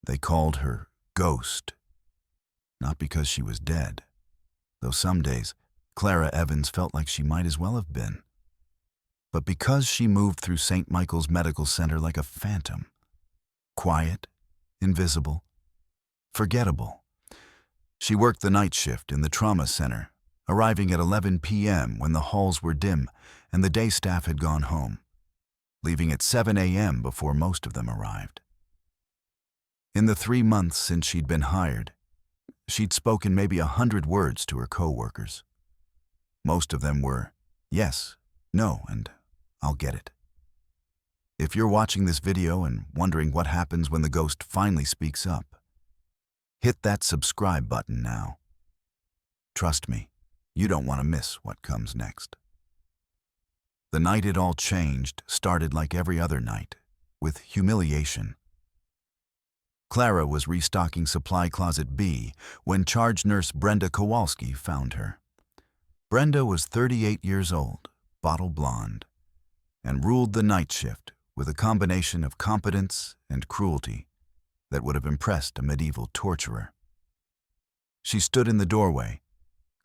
They called her Ghost, not because she was dead, though some days Clara Evans felt like she might as well have been, but because she moved through St. Michael's Medical Center like a phantom, quiet, invisible, forgettable. She worked the night shift in the trauma center, arriving at 11 p.m. when the halls were dim and the day staff had gone home, leaving at 7 a.m. before most of them arrived. In the 3 months since she'd been hired, she'd spoken maybe 100 words to her co-workers. Most of them were, yes, no, and I'll get it. If you're watching this video and wondering what happens when the ghost finally speaks up, hit that subscribe button now. Trust me, you don't want to miss what comes next. The night it all changed started like every other night, with humiliation. Clara was restocking Supply Closet B when charge nurse Brenda Kowalski found her. Brenda was 38 years old, bottle blonde, and ruled the night shift with a combination of competence and cruelty that would have impressed a medieval torturer. She stood in the doorway,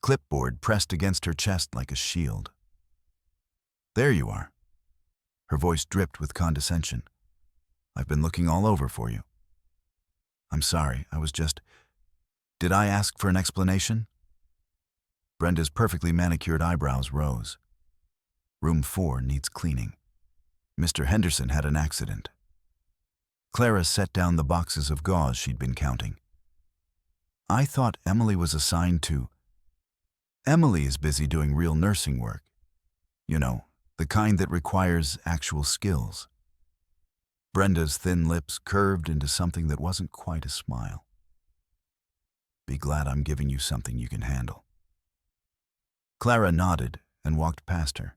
clipboard pressed against her chest like a shield. "There you are." Her voice dripped with condescension. "I've been looking all over for you." "I'm sorry, I was just... Did I ask for an explanation?" Brenda's perfectly manicured eyebrows rose. "Room 4 needs cleaning. Mr. Henderson had an accident." Clara set down the boxes of gauze she'd been counting. "I thought Emily was assigned to..." "Emily is busy doing real nursing work. You know, the kind that requires actual skills." Brenda's thin lips curved into something that wasn't quite a smile. "Be glad I'm giving you something you can handle." Clara nodded and walked past her.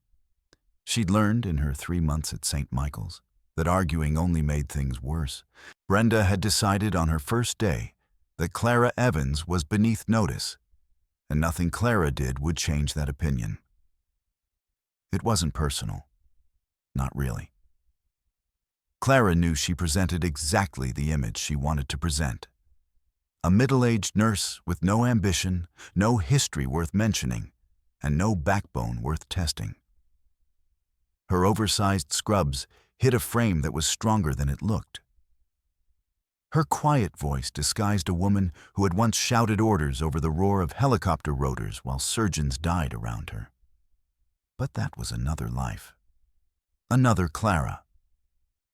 She'd learned in her 3 months at St. Michael's that arguing only made things worse. Brenda had decided on her first day that Clara Evans was beneath notice, and nothing Clara did would change that opinion. It wasn't personal. Not really. Clara knew she presented exactly the image she wanted to present. A middle-aged nurse with no ambition, no history worth mentioning, and no backbone worth testing. Her oversized scrubs hid a frame that was stronger than it looked. Her quiet voice disguised a woman who had once shouted orders over the roar of helicopter rotors while surgeons died around her. But that was another life. Another Clara.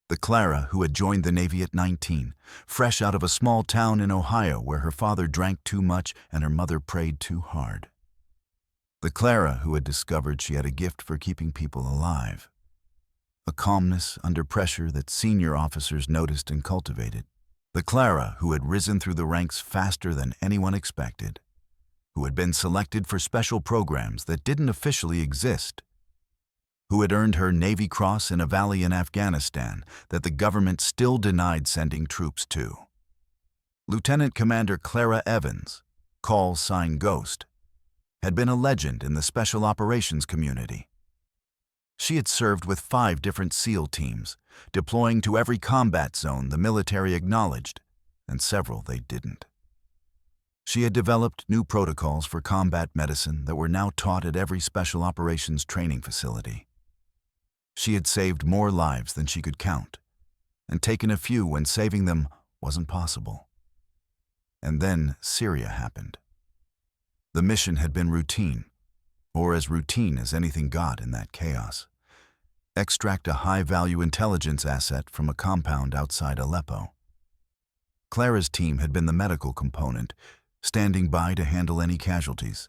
The Clara who had joined the Navy at 19, fresh out of a small town in Ohio where her father drank too much and her mother prayed too hard. The Clara who had discovered she had a gift for keeping people alive. A calmness under pressure that senior officers noticed and cultivated. The Clara who had risen through the ranks faster than anyone expected. Who had been selected for special programs that didn't officially exist. Who had earned her Navy Cross in a valley in Afghanistan that the government still denied sending troops to. Lieutenant Commander Clara Evans, call sign Ghost, had been a legend in the special operations community. She had served with 5 different SEAL teams, deploying to every combat zone the military acknowledged, and several they didn't. She had developed new protocols for combat medicine that were now taught at every special operations training facility. She had saved more lives than she could count, and taken a few when saving them wasn't possible. And then Syria happened. The mission had been routine, or as routine as anything got in that chaos. Extract a high-value intelligence asset from a compound outside Aleppo. Clara's team had been the medical component, standing by to handle any casualties.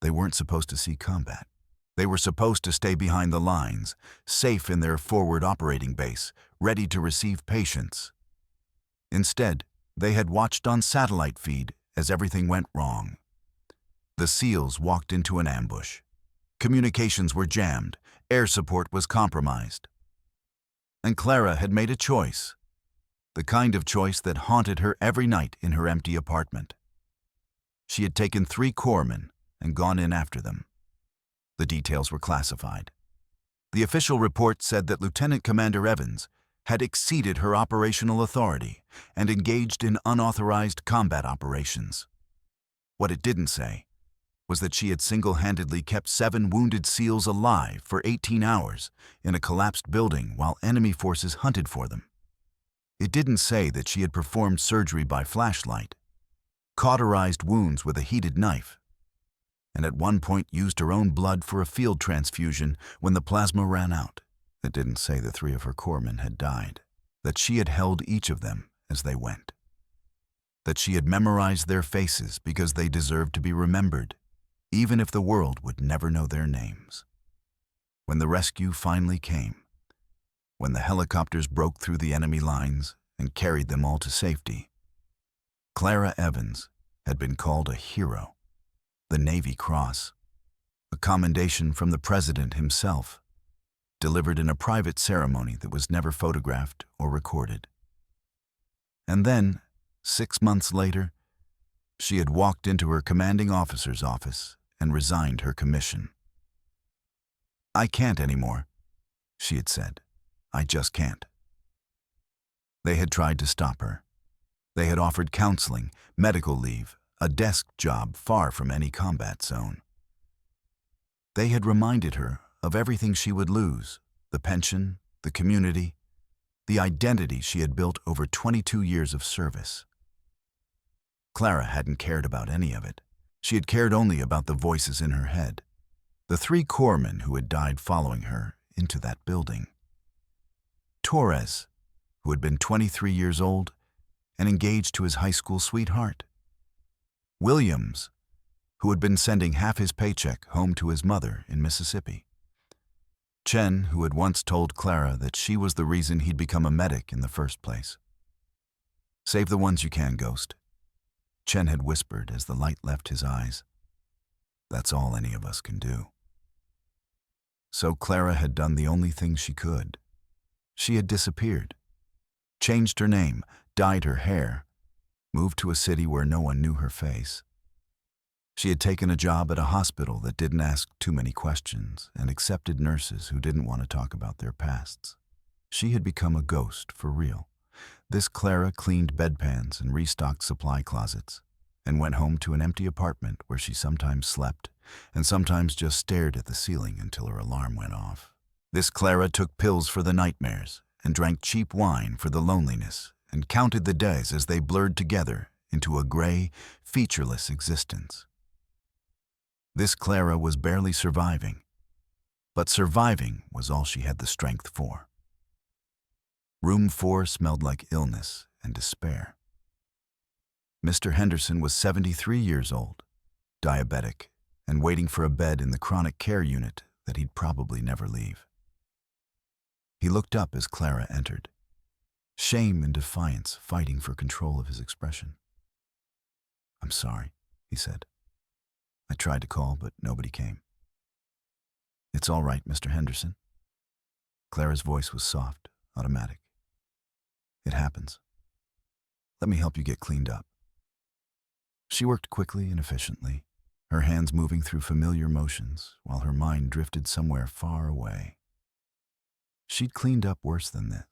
They weren't supposed to see combat. They were supposed to stay behind the lines, safe in their forward operating base, ready to receive patients. Instead, they had watched on satellite feed as everything went wrong. The SEALs walked into an ambush. Communications were jammed. Air support was compromised. And Clara had made a choice. The kind of choice that haunted her every night in her empty apartment. She had taken 3 corpsmen and gone in after them. The details were classified. The official report said that Lieutenant Commander Evans had exceeded her operational authority and engaged in unauthorized combat operations. What it didn't say was that she had single-handedly kept 7 wounded SEALs alive for 18 hours in a collapsed building while enemy forces hunted for them. It didn't say that she had performed surgery by flashlight, cauterized wounds with a heated knife, and at one point used her own blood for a field transfusion when the plasma ran out. It didn't say the 3 of her corpsmen had died, that she had held each of them as they went, that she had memorized their faces because they deserved to be remembered, even if the world would never know their names. When the rescue finally came, when the helicopters broke through the enemy lines and carried them all to safety, Clara Evans had been called a hero, the Navy Cross, a commendation from the President himself, delivered in a private ceremony that was never photographed or recorded. And then, 6 months later, she had walked into her commanding officer's office and resigned her commission. "I can't anymore," she had said. "I just can't." They had tried to stop her. They had offered counseling, medical leave, a desk job far from any combat zone. They had reminded her of everything she would lose: the pension, the community, the identity she had built over 22 years of service. Clara hadn't cared about any of it. She had cared only about the voices in her head, the 3 corpsmen who had died following her into that building. Torres, who had been 23 years old and engaged to his high school sweetheart. Williams, who had been sending half his paycheck home to his mother in Mississippi. Chen, who had once told Clara that she was the reason he'd become a medic in the first place. "Save the ones you can, Ghost," Chen had whispered as the light left his eyes. "That's all any of us can do." So Clara had done the only thing she could. She had disappeared, changed her name, dyed her hair, moved to a city where no one knew her face. She had taken a job at a hospital that didn't ask too many questions and accepted nurses who didn't want to talk about their pasts. She had become a ghost for real. This Clara cleaned bedpans and restocked supply closets, and went home to an empty apartment where she sometimes slept and sometimes just stared at the ceiling until her alarm went off. This Clara took pills for the nightmares and drank cheap wine for the loneliness and counted the days as they blurred together into a gray, featureless existence. This Clara was barely surviving, but surviving was all she had the strength for. Room 4 smelled like illness and despair. Mr. Henderson was 73 years old, diabetic, and waiting for a bed in the chronic care unit that he'd probably never leave. He looked up as Clara entered, shame and defiance fighting for control of his expression. "I'm sorry," he said. "I tried to call, but nobody came." "It's all right, Mr. Henderson." Clara's voice was soft, automatic. "It happens. Let me help you get cleaned up." She worked quickly and efficiently, her hands moving through familiar motions while her mind drifted somewhere far away. She'd cleaned up worse than this.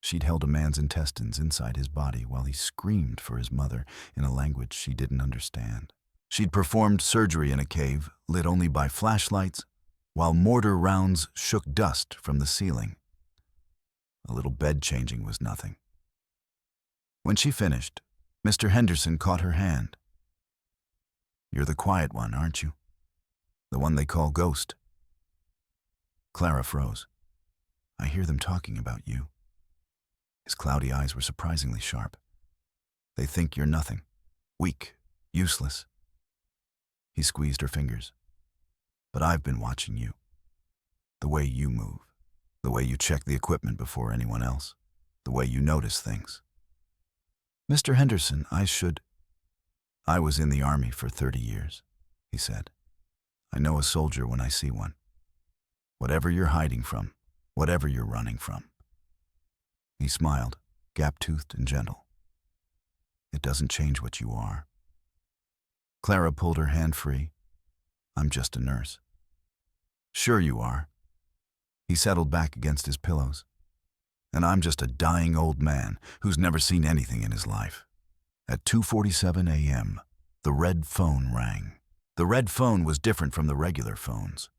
She'd held a man's intestines inside his body while he screamed for his mother in a language she didn't understand. She'd performed surgery in a cave lit only by flashlights while mortar rounds shook dust from the ceiling. A little bed changing was nothing. When she finished, Mr. Henderson caught her hand. "You're the quiet one, aren't you? The one they call Ghost." Clara froze. "I hear them talking about you." His cloudy eyes were surprisingly sharp. "They think you're nothing, weak, useless." He squeezed her fingers. "But I've been watching you. The way you move, the way you check the equipment before anyone else, the way you notice things." "Mr. Henderson, I was in the Army for 30 years, he said. "I know a soldier when I see one. Whatever you're hiding from, whatever you're running from." He smiled, gap-toothed and gentle. "It doesn't change what you are." Clara pulled her hand free. "I'm just a nurse." "Sure you are." He settled back against his pillows. And I'm just a dying old man who's never seen anything in his life. At 2:47 a.m., the red phone rang. The red phone was different from the regular phones.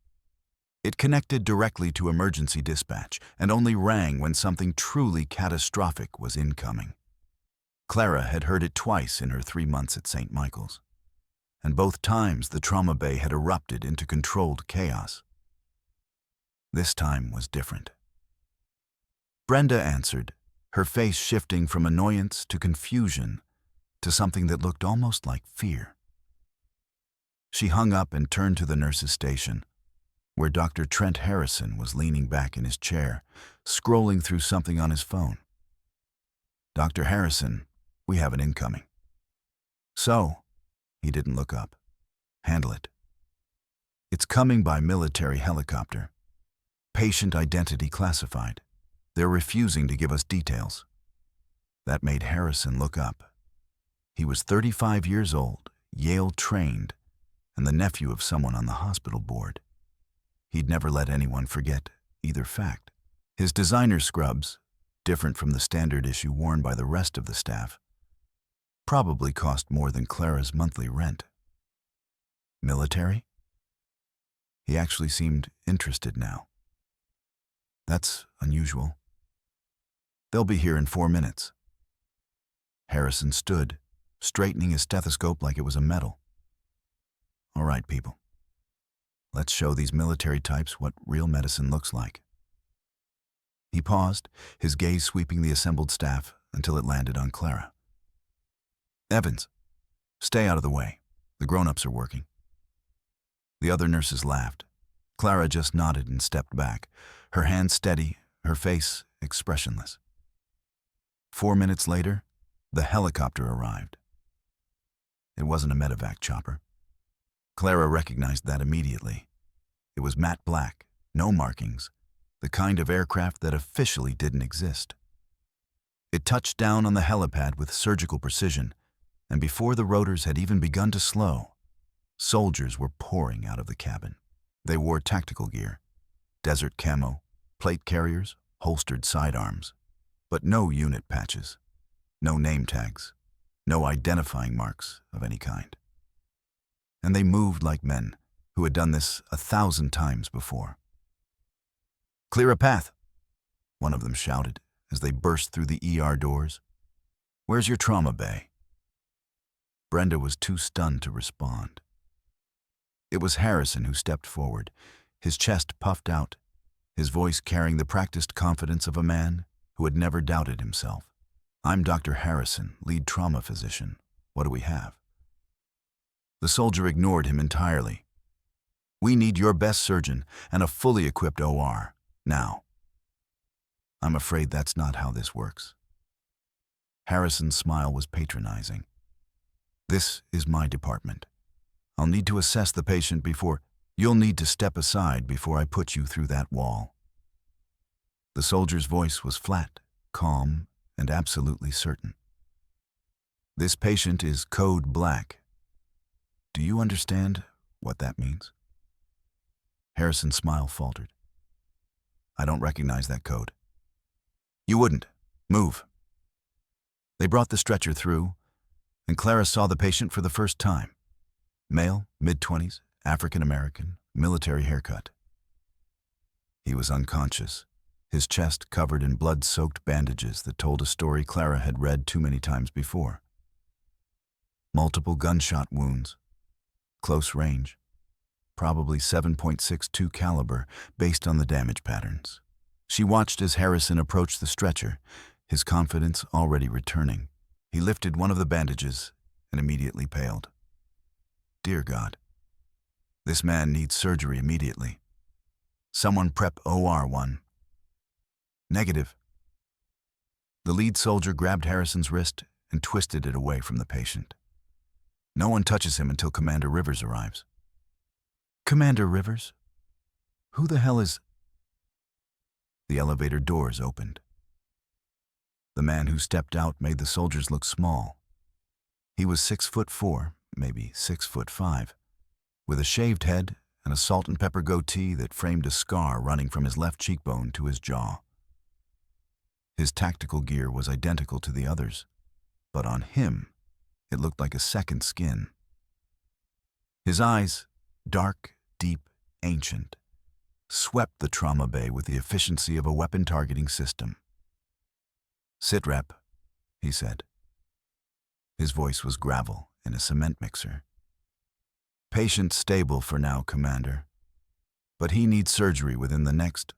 It connected directly to emergency dispatch and only rang when something truly catastrophic was incoming. Clara had heard it twice in her 3 months at St. Michael's, and both times the trauma bay had erupted into controlled chaos. This time was different. Brenda answered, her face shifting from annoyance to confusion to something that looked almost like fear. She hung up and turned to the nurse's station, where Dr. Trent Harrison was leaning back in his chair, scrolling through something on his phone. "Dr. Harrison, we have an incoming." "So?" He didn't look up. "Handle it." "It's coming by military helicopter. Patient identity classified. They're refusing to give us details." That made Harrison look up. He was 35 years old, Yale-trained, and the nephew of someone on the hospital board. He'd never let anyone forget either fact. His designer scrubs, different from the standard issue worn by the rest of the staff, probably cost more than Clara's monthly rent. Military? He actually seemed interested now. "That's unusual. They'll be here in 4 minutes." Harrison stood, straightening his stethoscope like it was a medal. "All right, people. Let's show these military types what real medicine looks like." He paused, his gaze sweeping the assembled staff until it landed on Clara. "Evans, stay out of the way. The grown-ups are working." The other nurses laughed. Clara just nodded and stepped back, her hands steady, her face expressionless. 4 minutes later, the helicopter arrived. It wasn't a medevac chopper. Clara recognized that immediately. It was matte black, no markings, the kind of aircraft that officially didn't exist. It touched down on the helipad with surgical precision, and before the rotors had even begun to slow, soldiers were pouring out of the cabin. They wore tactical gear, desert camo, plate carriers, holstered sidearms, but no unit patches, no name tags, no identifying marks of any kind. And they moved like men who had done this 1,000 times before. "Clear a path," one of them shouted as they burst through the ER doors. "Where's your trauma bay?" Brenda was too stunned to respond. It was Harrison who stepped forward, his chest puffed out, his voice carrying the practiced confidence of a man who had never doubted himself. "I'm Dr. Harrison, lead trauma physician. What do we have?" The soldier ignored him entirely. "We need your best surgeon and a fully equipped OR, now." "I'm afraid that's not how this works." Harrison's smile was patronizing. "This is my department. I'll need to assess the patient before you'll need to step aside before I put you through that wall." The soldier's voice was flat, calm, and absolutely certain. "This patient is code black. Do you understand what that means?" Harrison's smile faltered. "I don't recognize that code." "You wouldn't. Move." They brought the stretcher through, and Clara saw the patient for the first time. Male, mid-20s, African-American, military haircut. He was unconscious, his chest covered in blood-soaked bandages that told a story Clara had read too many times before. Multiple gunshot wounds, close range, probably .7.62 caliber based on the damage patterns. She watched as Harrison approached the stretcher, his confidence already returning. He lifted one of the bandages and immediately paled. "Dear God, this man needs surgery immediately. Someone prep OR1. "Negative." The lead soldier grabbed Harrison's wrist and twisted it away from the patient. "No one touches him until Commander Rivers arrives." "Commander Rivers? Who the hell is—" The elevator doors opened. The man who stepped out made the soldiers look small. He was 6'4", maybe 6'5", with a shaved head and a salt and pepper goatee that framed a scar running from his left cheekbone to his jaw. His tactical gear was identical to the others, but on him, it looked like a second skin. His eyes, dark, deep, ancient, swept the trauma bay with the efficiency of a weapon targeting system. "Sit rep," he said. His voice was gravel in a cement mixer. "Patient stable for now, Commander, but he needs surgery within the next—"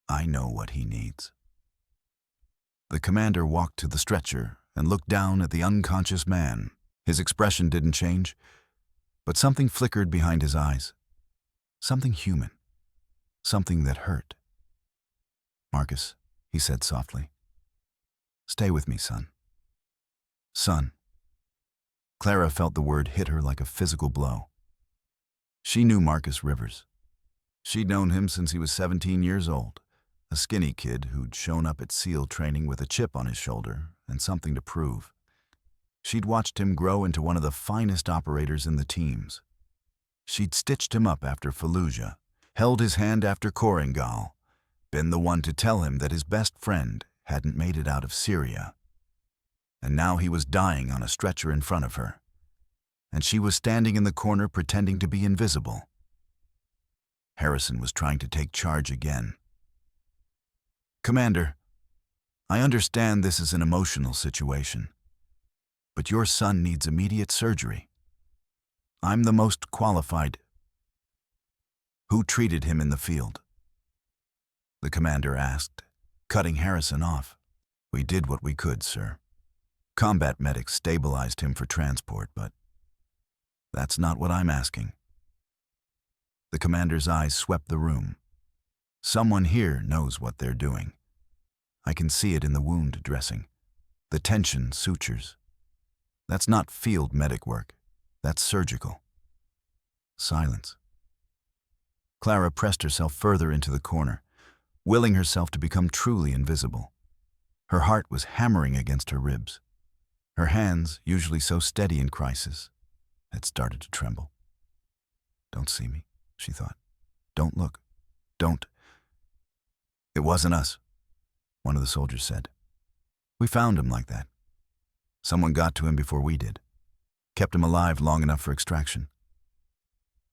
"I know what he needs." The commander walked to the stretcher and looked down at the unconscious man. His expression didn't change, but something flickered behind his eyes. Something human. Something that hurt. "Marcus," he said softly. "Stay with me, son." "Son." Clara felt the word hit her like a physical blow. She knew Marcus Rivers. She'd known him since he was 17 years old, a skinny kid who'd shown up at SEAL training with a chip on his shoulder and something to prove. She'd watched him grow into one of the finest operators in the teams. She'd stitched him up after Fallujah, held his hand after Korengal, been the one to tell him that his best friend hadn't made it out of Syria. And now he was dying on a stretcher in front of her, and she was standing in the corner pretending to be invisible. Harrison was trying to take charge again. "Commander, I understand this is an emotional situation, but your son needs immediate surgery. I'm the most qualified." "Who treated him in the field?" the commander asked, cutting Harrison off. "We did what we could, sir. Combat medics stabilized him for transport, but that's not what I'm asking." The commander's eyes swept the room. "Someone here knows what they're doing. I can see it in the wound dressing, the tension sutures. That's not field medic work. That's surgical." Silence. Clara pressed herself further into the corner, willing herself to become truly invisible. Her heart was hammering against her ribs. Her hands, usually so steady in crisis, had started to tremble. "Don't see me," she thought. "Don't look. Don't." "It wasn't us," one of the soldiers said. "We found him like that. Someone got to him before we did. Kept him alive long enough for extraction."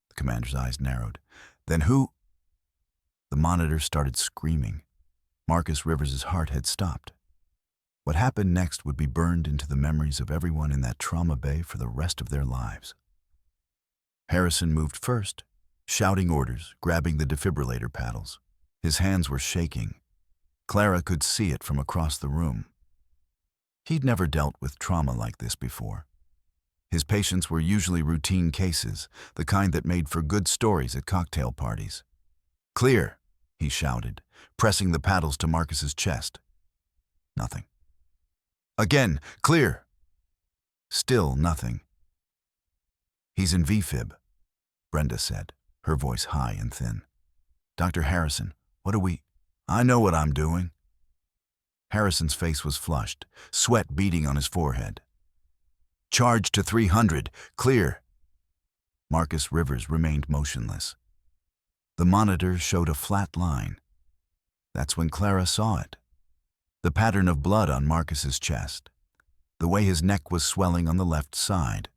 The commander's eyes narrowed. "Then who—" The monitor started screaming. Marcus Rivers' heart had stopped. What happened next would be burned into the memories of everyone in that trauma bay for the rest of their lives. Harrison moved first, shouting orders, grabbing the defibrillator paddles. His hands were shaking. Clara could see it from across the room. He'd never dealt with trauma like this before. His patients were usually routine cases, the kind that made for good stories at cocktail parties. "Clear," he shouted, pressing the paddles to Marcus's chest. Nothing. "Again, clear." Still nothing. "He's in VFib," Brenda said, her voice high and thin. "Dr. Harrison, what do we—" "I know what I'm doing." Harrison's face was flushed, sweat beading on his forehead. "Charge to 300, clear." Marcus Rivers remained motionless. The monitor showed a flat line. That's when Clara saw it. The pattern of blood on Marcus's chest. The way his neck was swelling on the left side.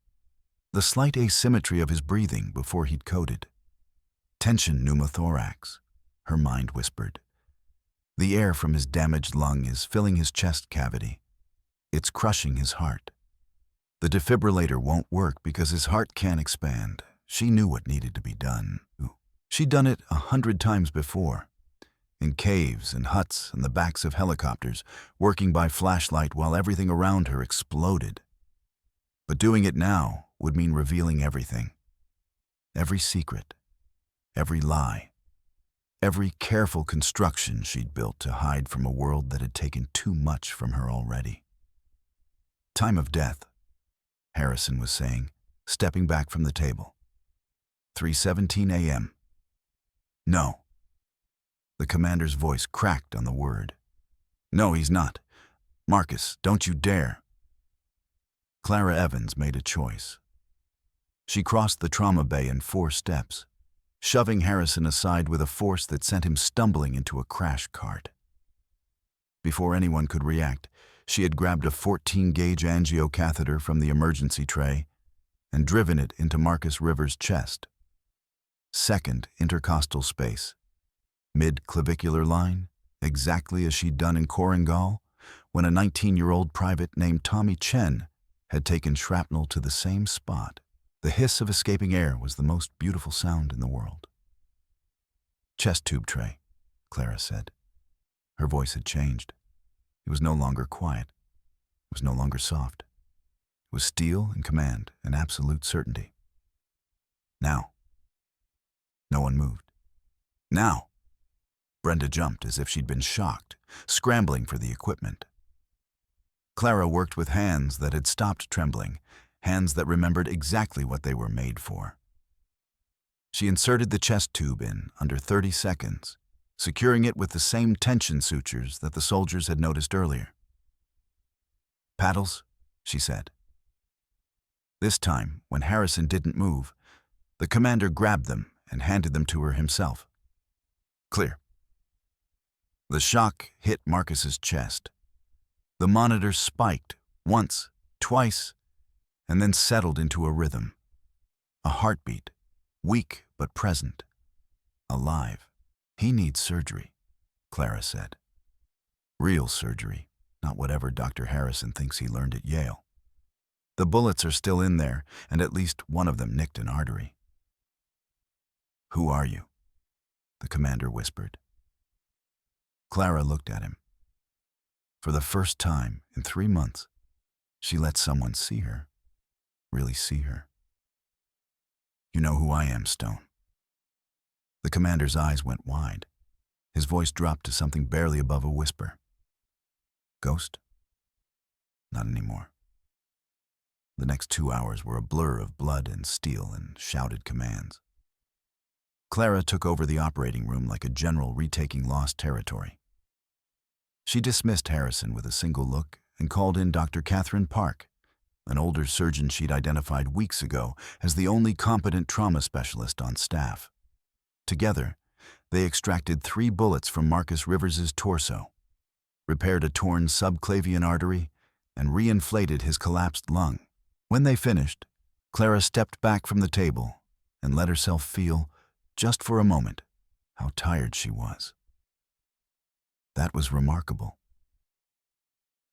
The slight asymmetry of his breathing before he'd coded. "Tension pneumothorax," her mind whispered. The air from his damaged lung is filling his chest cavity. It's crushing his heart. The defibrillator won't work because his heart can't expand. She knew what needed to be done. She'd done it 100 times before. In caves and huts and the backs of helicopters, working by flashlight while everything around her exploded. But doing it now would mean revealing everything. Every secret. Every lie. Every careful construction she'd built to hide from a world that had taken too much from her already. "Time of death," Harrison was saying, stepping back from the table. 3:17 a.m. "No." The commander's voice cracked on the word. "No, he's not. Marcus, don't you dare." Clara Evans made a choice. She crossed the trauma bay in 4 steps, shoving Harrison aside with a force that sent him stumbling into a crash cart. Before anyone could react, she had grabbed a 14-gauge angio catheter from the emergency tray and driven it into Marcus Rivers' chest. Second intercostal space, mid-clavicular line, exactly as she'd done in Korengal when a 19-year-old private named Tommy Chen had taken shrapnel to the same spot. The hiss of escaping air was the most beautiful sound in the world. "Chest tube tray," Clara said. Her voice had changed. It was no longer quiet. It was no longer soft. It was steel and command and absolute certainty. "Now." No one moved. "Now." Brenda jumped as if she'd been shocked, scrambling for the equipment. Clara worked with hands that had stopped trembling, hands that remembered exactly what they were made for. She inserted the chest tube in under 30 seconds, securing it with the same tension sutures that the soldiers had noticed earlier. "Paddles," she said. This time, when Harrison didn't move, the commander grabbed them and handed them to her himself. "Clear." The shock hit Marcus's chest. The monitor spiked once, twice, and then settled into a rhythm. A heartbeat, weak but present, alive. "He needs surgery," Clara said. "Real surgery, not whatever Dr. Harrison thinks he learned at Yale. The bullets are still in there, and at least one of them nicked an artery." "Who are you?" the commander whispered. Clara looked at him. For the first time in 3 months, she let someone see her, really see her. "You know who I am, Stone." The commander's eyes went wide. His voice dropped to something barely above a whisper. "Ghost?" "Not anymore." The next 2 hours were a blur of blood and steel and shouted commands. Clara took over the operating room like a general retaking lost territory. She dismissed Harrison with a single look and called in Dr. Catherine Park, an older surgeon she'd identified weeks ago as the only competent trauma specialist on staff. Together, they extracted 3 bullets from Marcus Rivers' torso, repaired a torn subclavian artery, and reinflated his collapsed lung. When they finished, Clara stepped back from the table and let herself feel, just for a moment, how tired she was. That was remarkable.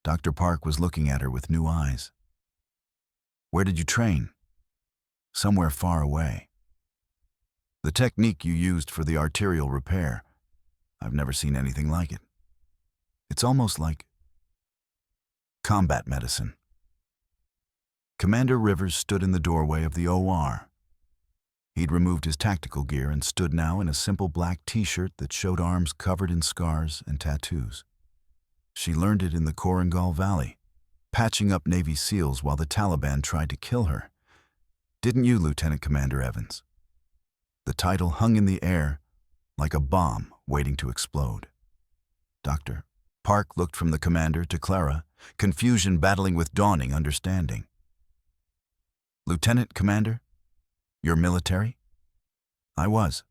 Dr. Park was looking at her with new eyes. "Where did you train?" "Somewhere far away." "The technique you used for the arterial repair, I've never seen anything like it. It's almost like combat medicine." Commander Rivers stood in the doorway of the OR. He'd removed his tactical gear and stood now in a simple black t-shirt that showed arms covered in scars and tattoos. She learned it in the Korengal Valley, patching up Navy SEALs while the Taliban tried to kill her. Didn't you, Lieutenant Commander Evans? The title hung in the air like a bomb waiting to explode. Dr. Park looked from the commander to Clara, confusion battling with dawning understanding. "Lieutenant Commander? You're military?" "I was."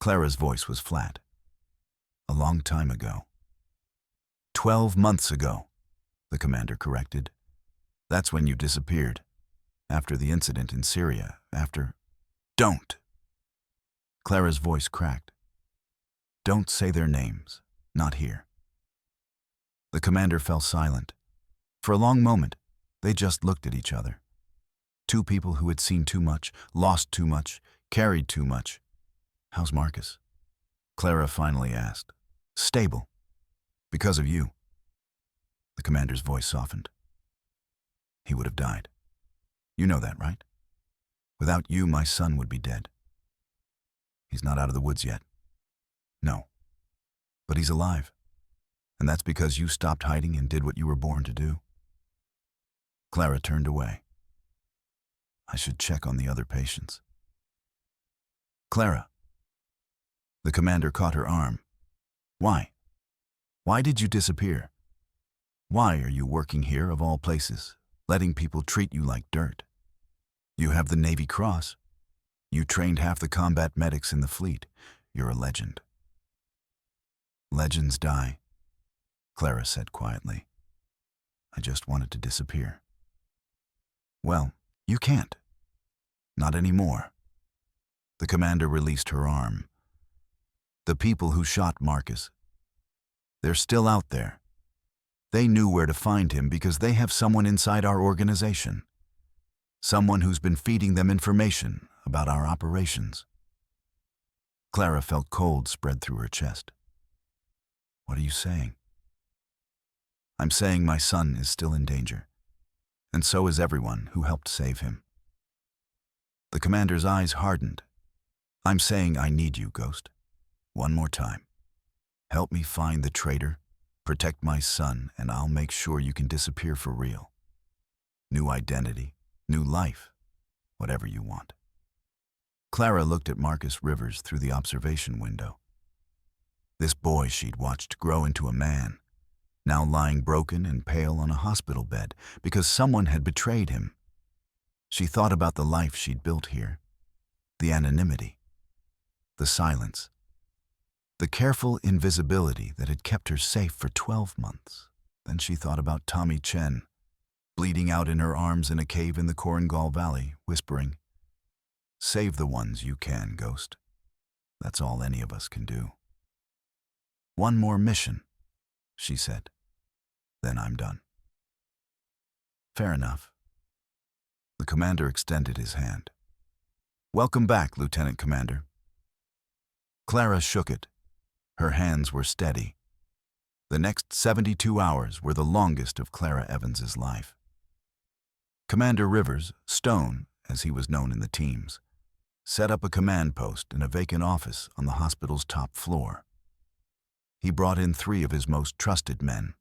Clara's voice was flat. "A long time ago." 12 months ago, the commander corrected. "That's when you disappeared. After the incident in Syria, after—" "Don't!" Clara's voice cracked. "Don't say their names. Not here." The commander fell silent. For a long moment, they just looked at each other. Two people who had seen too much, lost too much, carried too much. "How's Marcus?" Clara finally asked. "Stable. Because of you." The commander's voice softened. "He would have died. You know that, right? Without you, my son would be dead. He's not out of the woods yet." "No. But he's alive. And that's because you stopped hiding and did what you were born to do." Clara turned away. "I should check on the other patients." "Clara." The commander caught her arm. "Why? Why did you disappear? Why are you working here of all places, letting people treat you like dirt? You have the Navy Cross. You trained half the combat medics in the fleet. You're a legend." "Legends die. Clara said quietly. I just wanted to disappear. Well, you can't. Not anymore. The commander released her arm. The people who shot Marcus, they're still out there. They knew where to find him because they have someone inside our organization. Someone who's been feeding them information about our operations. Clara felt cold spread through her chest. What are you saying? I'm saying my son is still in danger, and so is everyone who helped save him. The commander's eyes hardened. I'm saying I need you, Ghost. One more time. Help me find the traitor, protect my son, and I'll make sure you can disappear for real. New identity, new life, whatever you want. Clara looked at Marcus Rivers through the observation window. This boy she'd watched grow into a man, now lying broken and pale on a hospital bed because someone had betrayed him. She thought about the life she'd built here, the anonymity, the silence, the careful invisibility that had kept her safe for 12 months. Then she thought about Tommy Chen, bleeding out in her arms in a cave in the Korengal Valley, whispering, "Save the ones you can, Ghost. That's all any of us can do." One more mission, she said. Then I'm done. Fair enough. The commander extended his hand. Welcome back, Lieutenant Commander. Clara shook it. Her hands were steady. The next 72 hours were the longest of Clara Evans's life. Commander Rivers, Stone, as he was known in the teams, set up a command post in a vacant office on the hospital's top floor. He brought in 3 of his most trusted men.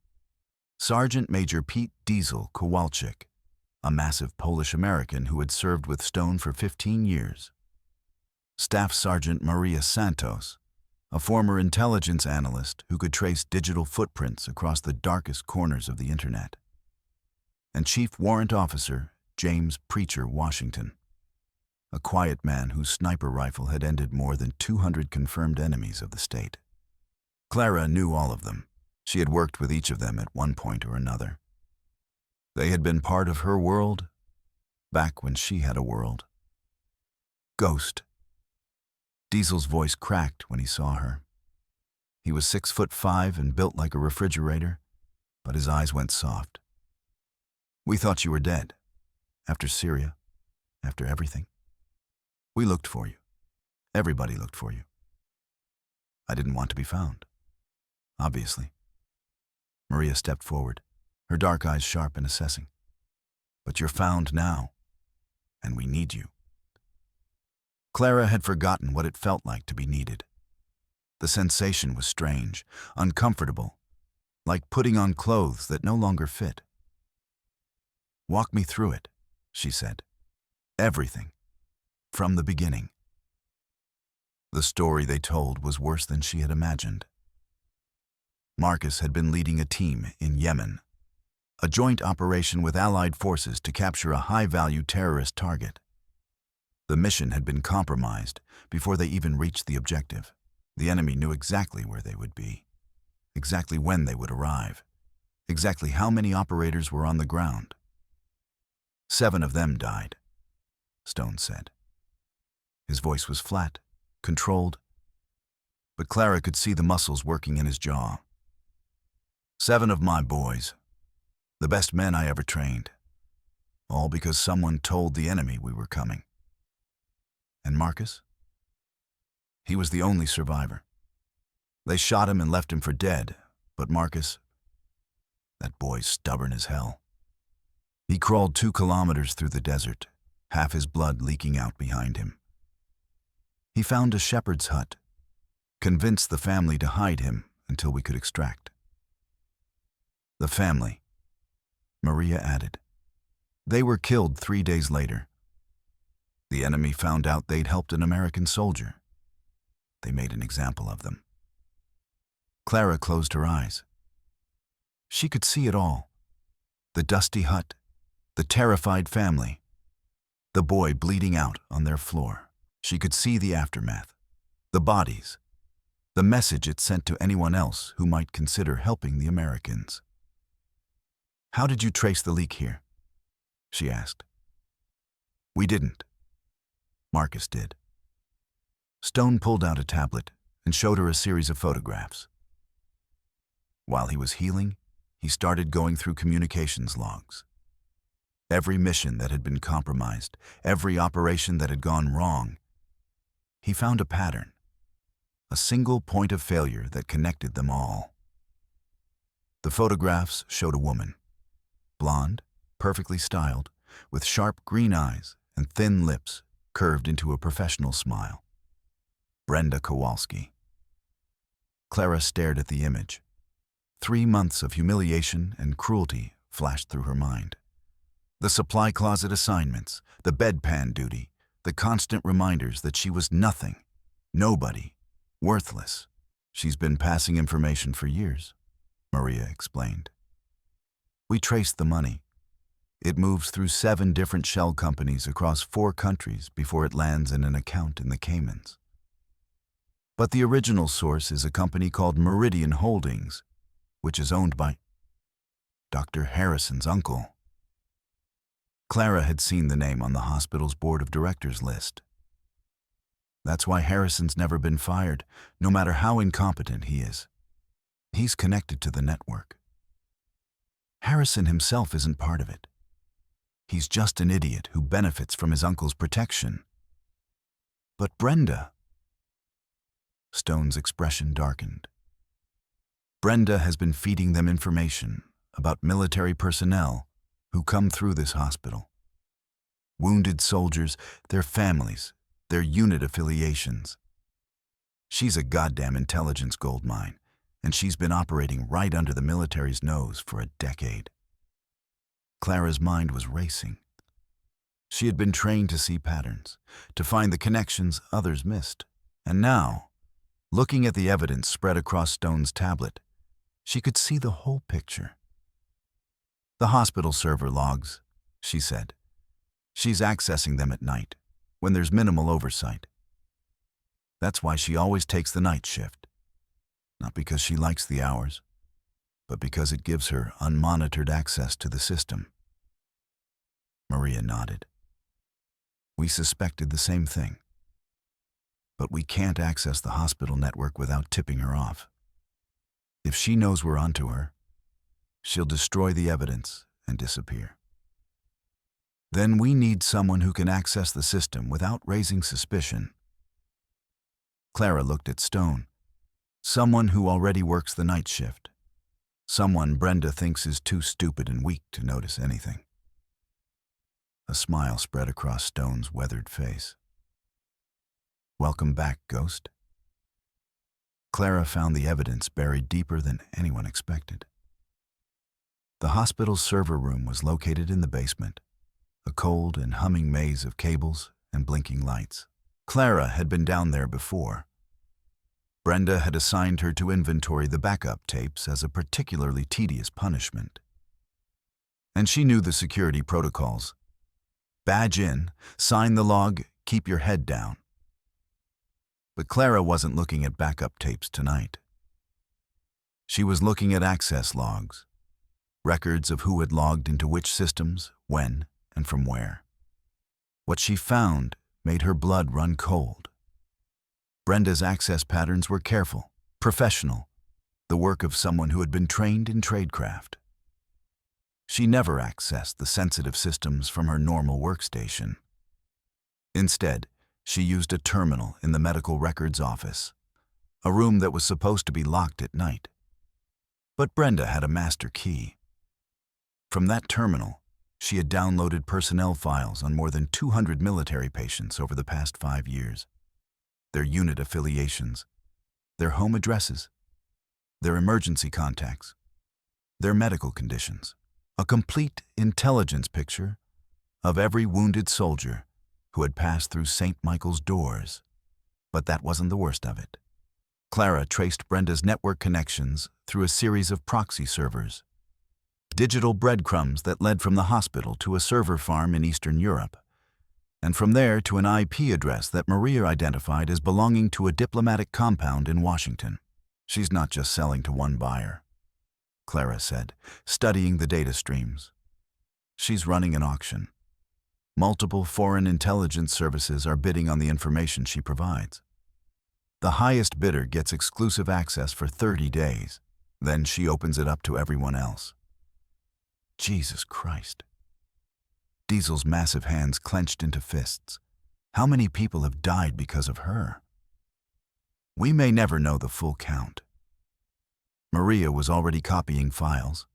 Sergeant Major Pete Diesel Kowalczyk, a massive Polish-American who had served with Stone for 15 years. Staff Sergeant Maria Santos, a former intelligence analyst who could trace digital footprints across the darkest corners of the internet. And Chief Warrant Officer James Preacher Washington, a quiet man whose sniper rifle had ended more than 200 confirmed enemies of the state. Clara knew all of them. She had worked with each of them at one point or another. They had been part of her world back when she had a world. Ghost. Diesel's voice cracked when he saw her. He was 6'5" and built like a refrigerator, but his eyes went soft. We thought you were dead. After Syria, after everything. We looked for you. Everybody looked for you. I didn't want to be found. Obviously. Maria stepped forward, her dark eyes sharp and assessing. But you're found now, and we need you. Clara had forgotten what it felt like to be needed. The sensation was strange, uncomfortable, like putting on clothes that no longer fit. Walk me through it, she said. Everything. From the beginning. The story they told was worse than she had imagined. Marcus had been leading a team in Yemen, a joint operation with Allied forces to capture a high-value terrorist target. The mission had been compromised before they even reached the objective. The enemy knew exactly where they would be, exactly when they would arrive, exactly how many operators were on the ground. 7 of them died, Stone said. His voice was flat, controlled, but Clara could see the muscles working in his jaw. 7 of my boys, the best men I ever trained, all because someone told the enemy we were coming. And Marcus? He was the only survivor. They shot him and left him for dead, but Marcus, that boy's stubborn as hell. He crawled 2 kilometers through the desert, half his blood leaking out behind him. He found a shepherd's hut, convinced the family to hide him until we could extract. The family, Maria added. They were killed 3 days later. The enemy found out they'd helped an American soldier. They made an example of them. Clara closed her eyes. She could see it all. The dusty hut, the terrified family, the boy bleeding out on their floor. She could see the aftermath, the bodies, the message it sent to anyone else who might consider helping the Americans. "How did you trace the leak here?" she asked. "We didn't. Marcus did." Stone pulled out a tablet and showed her a series of photographs. While he was healing, he started going through communications logs. Every mission that had been compromised, every operation that had gone wrong, he found a pattern, a single point of failure that connected them all. The photographs showed a woman, blonde, perfectly styled, with sharp green eyes and thin lips curved into a professional smile. Brenda Kowalski. Clara stared at the image. 3 months of humiliation and cruelty flashed through her mind. The supply closet assignments, the bedpan duty, the constant reminders that she was nothing, nobody, worthless. "She's been passing information for years," Maria explained. "We traced the money. It moves through 7 different shell companies across 4 countries before it lands in an account in the Caymans. But the original source is a company called Meridian Holdings, which is owned by Dr. Harrison's uncle." Clara had seen the name on the hospital's board of directors list. That's why Harrison's never been fired, no matter how incompetent he is. He's connected to the network. Harrison himself isn't part of it. He's just an idiot who benefits from his uncle's protection. But Brenda... Stone's expression darkened. "Brenda has been feeding them information about military personnel who come through this hospital. Wounded soldiers, their families, their unit affiliations. She's a goddamn intelligence goldmine, and she's been operating right under the military's nose for a decade." Clara's mind was racing. She had been trained to see patterns, to find the connections others missed. And now, looking at the evidence spread across Stone's tablet, she could see the whole picture. "The hospital server logs," she said. "She's accessing them at night, when there's minimal oversight. That's why she always takes the night shift. Not because she likes the hours, but because it gives her unmonitored access to the system." Maria nodded. "We suspected the same thing. But we can't access the hospital network without tipping her off. If she knows we're onto her, she'll destroy the evidence and disappear. Then we need someone who can access the system without raising suspicion." Clara looked at Stone. "Someone who already works the night shift. Someone Brenda thinks is too stupid and weak to notice anything." A smile spread across Stone's weathered face. "Welcome back, Ghost." Clara found the evidence buried deeper than anyone expected. The hospital's server room was located in the basement, a cold and humming maze of cables and blinking lights. Clara had been down there before. Brenda had assigned her to inventory the backup tapes as a particularly tedious punishment. And she knew the security protocols. Badge in, sign the log, keep your head down. But Clara wasn't looking at backup tapes tonight. She was looking at access logs, records of who had logged into which systems, when, and from where. What she found made her blood run cold. Brenda's access patterns were careful, professional, the work of someone who had been trained in tradecraft. She never accessed the sensitive systems from her normal workstation. Instead, she used a terminal in the medical records office, a room that was supposed to be locked at night. But Brenda had a master key. From that terminal, she had downloaded personnel files on more than 200 military patients over the past 5 years. Their unit affiliations, their home addresses, their emergency contacts, their medical conditions. A complete intelligence picture of every wounded soldier who had passed through St. Michael's doors. But that wasn't the worst of it. Clara traced Brenda's network connections through a series of proxy servers, digital breadcrumbs that led from the hospital to a server farm in Eastern Europe, and from there to an IP address that Maria identified as belonging to a diplomatic compound in Washington. She's not just selling to one buyer, Clara said, studying the data streams. She's running an auction. Multiple foreign intelligence services are bidding on the information she provides. The highest bidder gets exclusive access for 30 days. Then she opens it up to everyone else. Jesus Christ. Diesel's massive hands clenched into fists. How many people have died because of her? We may never know the full count. Maria was already copying files,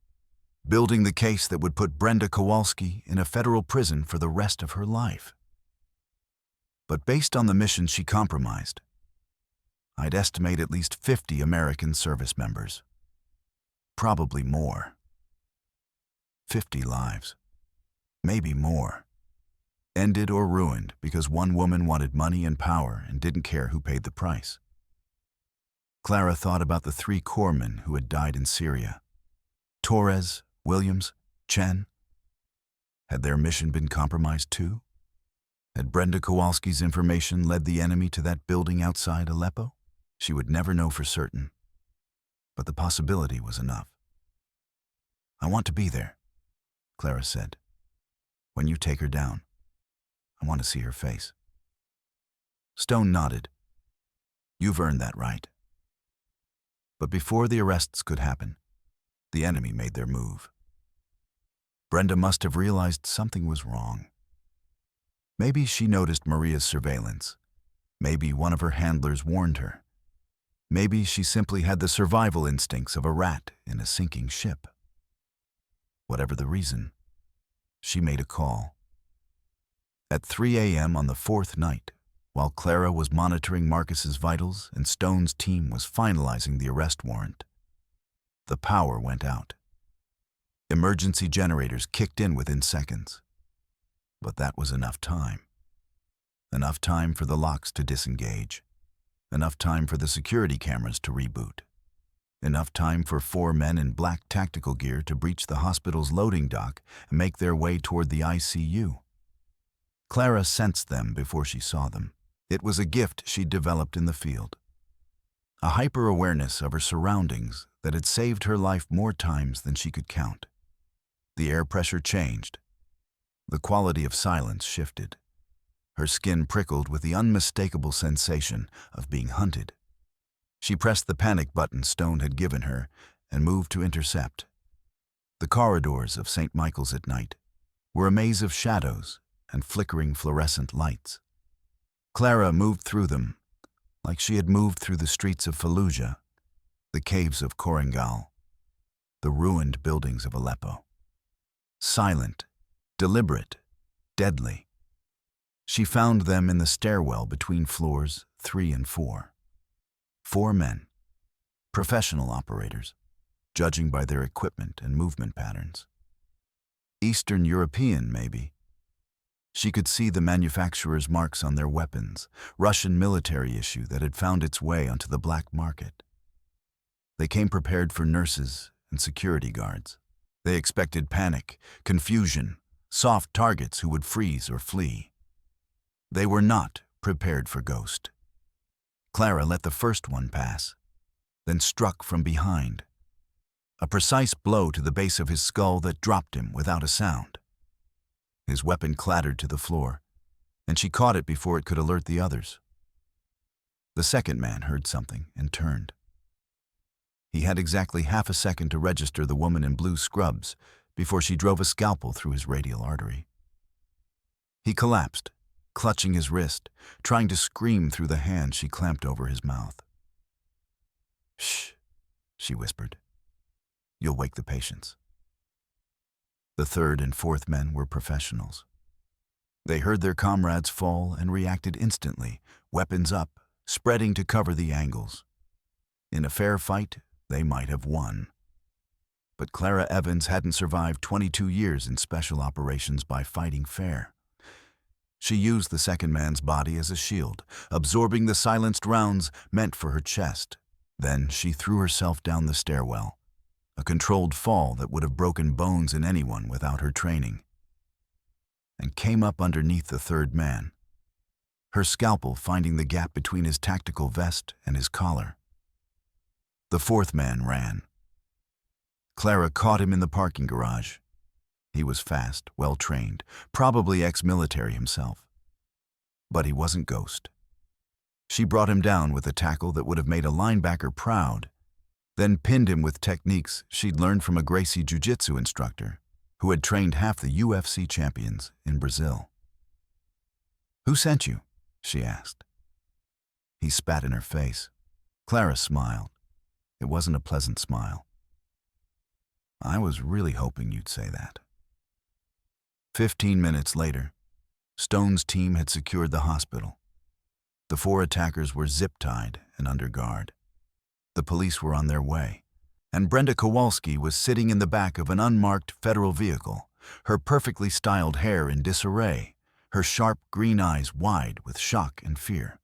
building the case that would put Brenda Kowalski in a federal prison for the rest of her life. But based on the mission she compromised, I'd estimate at least 50 American service members. Probably more. 50 lives. Maybe more. Ended or ruined because one woman wanted money and power and didn't care who paid the price. Clara thought about the 3 corpsmen who had died in Syria. Torres, Williams, Chen. Had their mission been compromised too? Had Brenda Kowalski's information led the enemy to that building outside Aleppo? She would never know for certain, but the possibility was enough. I want to be there, Clara said. When you take her down, I want to see her face. Stone nodded. You've earned that right. But before the arrests could happen, the enemy made their move. Brenda must have realized something was wrong. Maybe she noticed Maria's surveillance. Maybe one of her handlers warned her. Maybe she simply had the survival instincts of a rat in a sinking ship. Whatever the reason, she made a call. At 3 a.m. on the 4th night, while Clara was monitoring Marcus's vitals and Stone's team was finalizing the arrest warrant, the power went out. Emergency generators kicked in within seconds. But that was enough time. Enough time for the locks to disengage. Enough time for the security cameras to reboot. Enough time for 4 men in black tactical gear to breach the hospital's loading dock and make their way toward the ICU. Clara sensed them before she saw them. It was a gift she'd developed in the field. A hyper-awareness of her surroundings that had saved her life more times than she could count. The air pressure changed. The quality of silence shifted. Her skin prickled with the unmistakable sensation of being hunted. She pressed the panic button Stone had given her and moved to intercept. The corridors of St. Michael's at night were a maze of shadows and flickering fluorescent lights. Clara moved through them like she had moved through the streets of Fallujah, the caves of Korangal, the ruined buildings of Aleppo. Silent, deliberate, deadly. She found them in the stairwell between floors 3 and 4. 4 men, professional operators, judging by their equipment and movement patterns. Eastern European, maybe. She could see the manufacturer's marks on their weapons, Russian military issue that had found its way onto the black market. They came prepared for nurses and security guards. They expected panic, confusion, soft targets who would freeze or flee. They were not prepared for Ghost. Clara let the first one pass, then struck from behind. A precise blow to the base of his skull that dropped him without a sound. His weapon clattered to the floor, and she caught it before it could alert the others. The second man heard something and turned. He had exactly half a second to register the woman in blue scrubs before she drove a scalpel through his radial artery. He collapsed, clutching his wrist, trying to scream through the hand she clamped over his mouth. "Shh," she whispered. "You'll wake the patients." The third and fourth men were professionals. They heard their comrades fall and reacted instantly, weapons up, spreading to cover the angles. In a fair fight, they might have won. But Clara Evans hadn't survived 22 years in special operations by fighting fair. She used the second man's body as a shield, absorbing the silenced rounds meant for her chest. Then she threw herself down the stairwell, a controlled fall that would have broken bones in anyone without her training. and came up underneath the third man, her scalpel finding the gap between his tactical vest and his collar. The fourth man ran. Clara caught him in the parking garage. He was fast, well-trained, probably ex-military himself. But he wasn't Ghost. She brought him down with a tackle that would have made a linebacker proud, then pinned him with techniques she'd learned from a Gracie jiu-jitsu instructor who had trained half the UFC champions in Brazil. "Who sent you?" she asked. He spat in her face. Clara smiled. It wasn't a pleasant smile. "I was really hoping you'd say that." 15 minutes later, Stone's team had secured the hospital. The 4 attackers were zip-tied and under guard. The police were on their way, and Brenda Kowalski was sitting in the back of an unmarked federal vehicle, her perfectly styled hair in disarray, her sharp green eyes wide with shock and fear.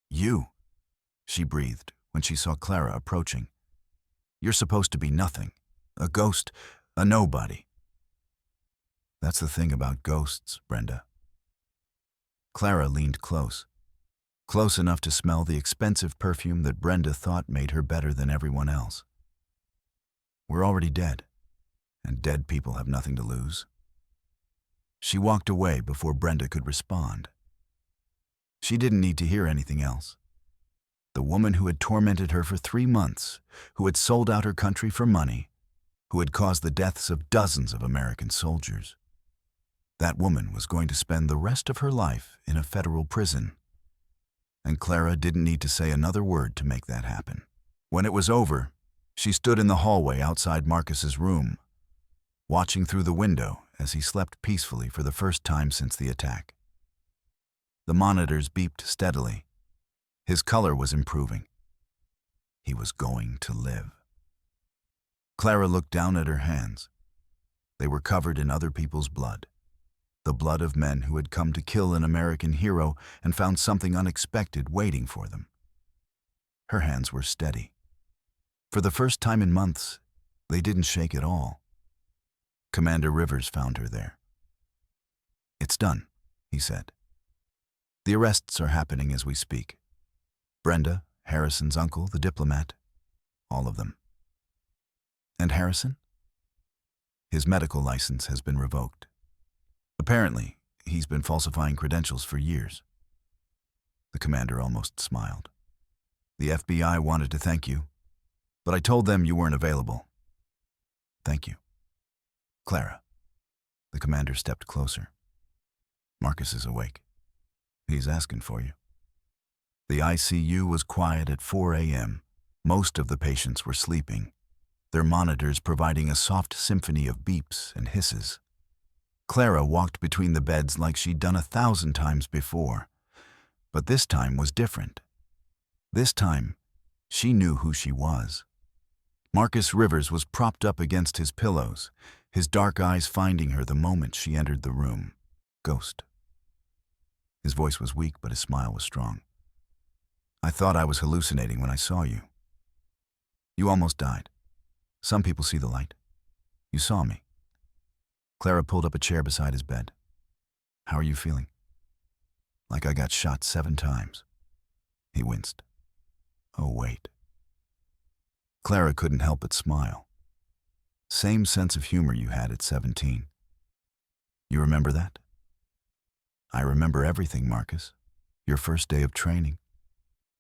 "You," she breathed when she saw Clara approaching. "You're supposed to be nothing, a ghost, a nobody." "That's the thing about ghosts, Brenda." Clara leaned close enough to smell the expensive perfume that Brenda thought made her better than everyone else. "We're already dead, and dead people have nothing to lose." She walked away before Brenda could respond. She didn't need to hear anything else. The woman who had tormented her for 3 months, who had sold out her country for money, who had caused the deaths of dozens of American soldiers. That woman was going to spend the rest of her life in a federal prison. And Clara didn't need to say another word to make that happen. When it was over, she stood in the hallway outside Marcus's room, watching through the window as he slept peacefully for the first time since the attack. The monitors beeped steadily. His color was improving. He was going to live. Clara looked down at her hands. They were covered in other people's blood. The blood of men who had come to kill an American hero and found something unexpected waiting for them. Her hands were steady. For the first time in months, they didn't shake at all. Commander Rivers found her there. "It's done," he said. "The arrests are happening as we speak. Brenda, Harrison's uncle, the diplomat, all of them." "And Harrison?" "His medical license has been revoked. Apparently, he's been falsifying credentials for years." The commander almost smiled. "The FBI wanted to thank you, but I told them you weren't available." "Thank you." "Clara." The commander stepped closer. "Marcus is awake. He's asking for you." The ICU was quiet at 4 a.m. Most of the patients were sleeping, their monitors providing a soft symphony of beeps and hisses. Clara walked between the beds like she'd done 1,000 times before, but this time was different. This time, she knew who she was. Marcus Rivers was propped up against his pillows, his dark eyes finding her the moment she entered the room. "Ghost." His voice was weak, but his smile was strong. "I thought I was hallucinating when I saw you. You almost died. Some people see the light. You saw me." Clara pulled up a chair beside his bed. "How are you feeling?" "Like I got shot 7 times. He winced. "Oh, wait." Clara couldn't help but smile. "Same sense of humor you had at 17. You remember that?" "I remember everything, Marcus. Your first day of training.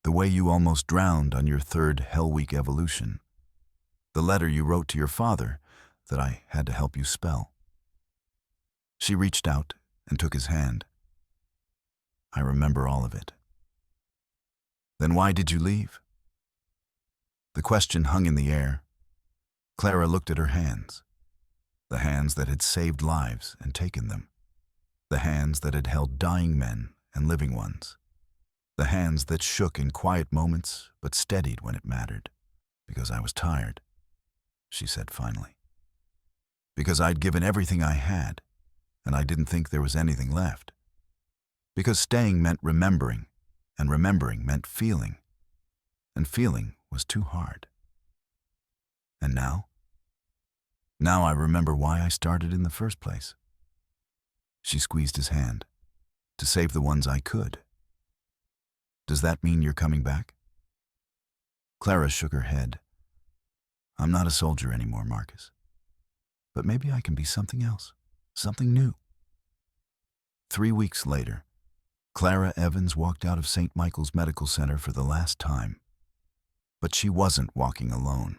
The way you almost drowned on your 3rd Hell Week evolution. The letter you wrote to your father that I had to help you spell." She reached out and took his hand. "I remember all of it." "Then why did you leave?" The question hung in the air. Clara looked at her hands, the hands that had saved lives and taken them, the hands that had held dying men and living ones, the hands that shook in quiet moments but steadied when it mattered. "Because I was tired," she said finally. "Because I'd given everything I had, and I didn't think there was anything left. Because staying meant remembering, and remembering meant feeling, and feeling was too hard. And now? Now I remember why I started in the first place. She squeezed his hand. To save the ones I could. Does that mean you're coming back? Clara shook her head. I'm not a soldier anymore, Marcus. But maybe I can be something else, something new. 3 weeks later, Clara Evans walked out of St. Michael's Medical Center for the last time. But she wasn't walking alone.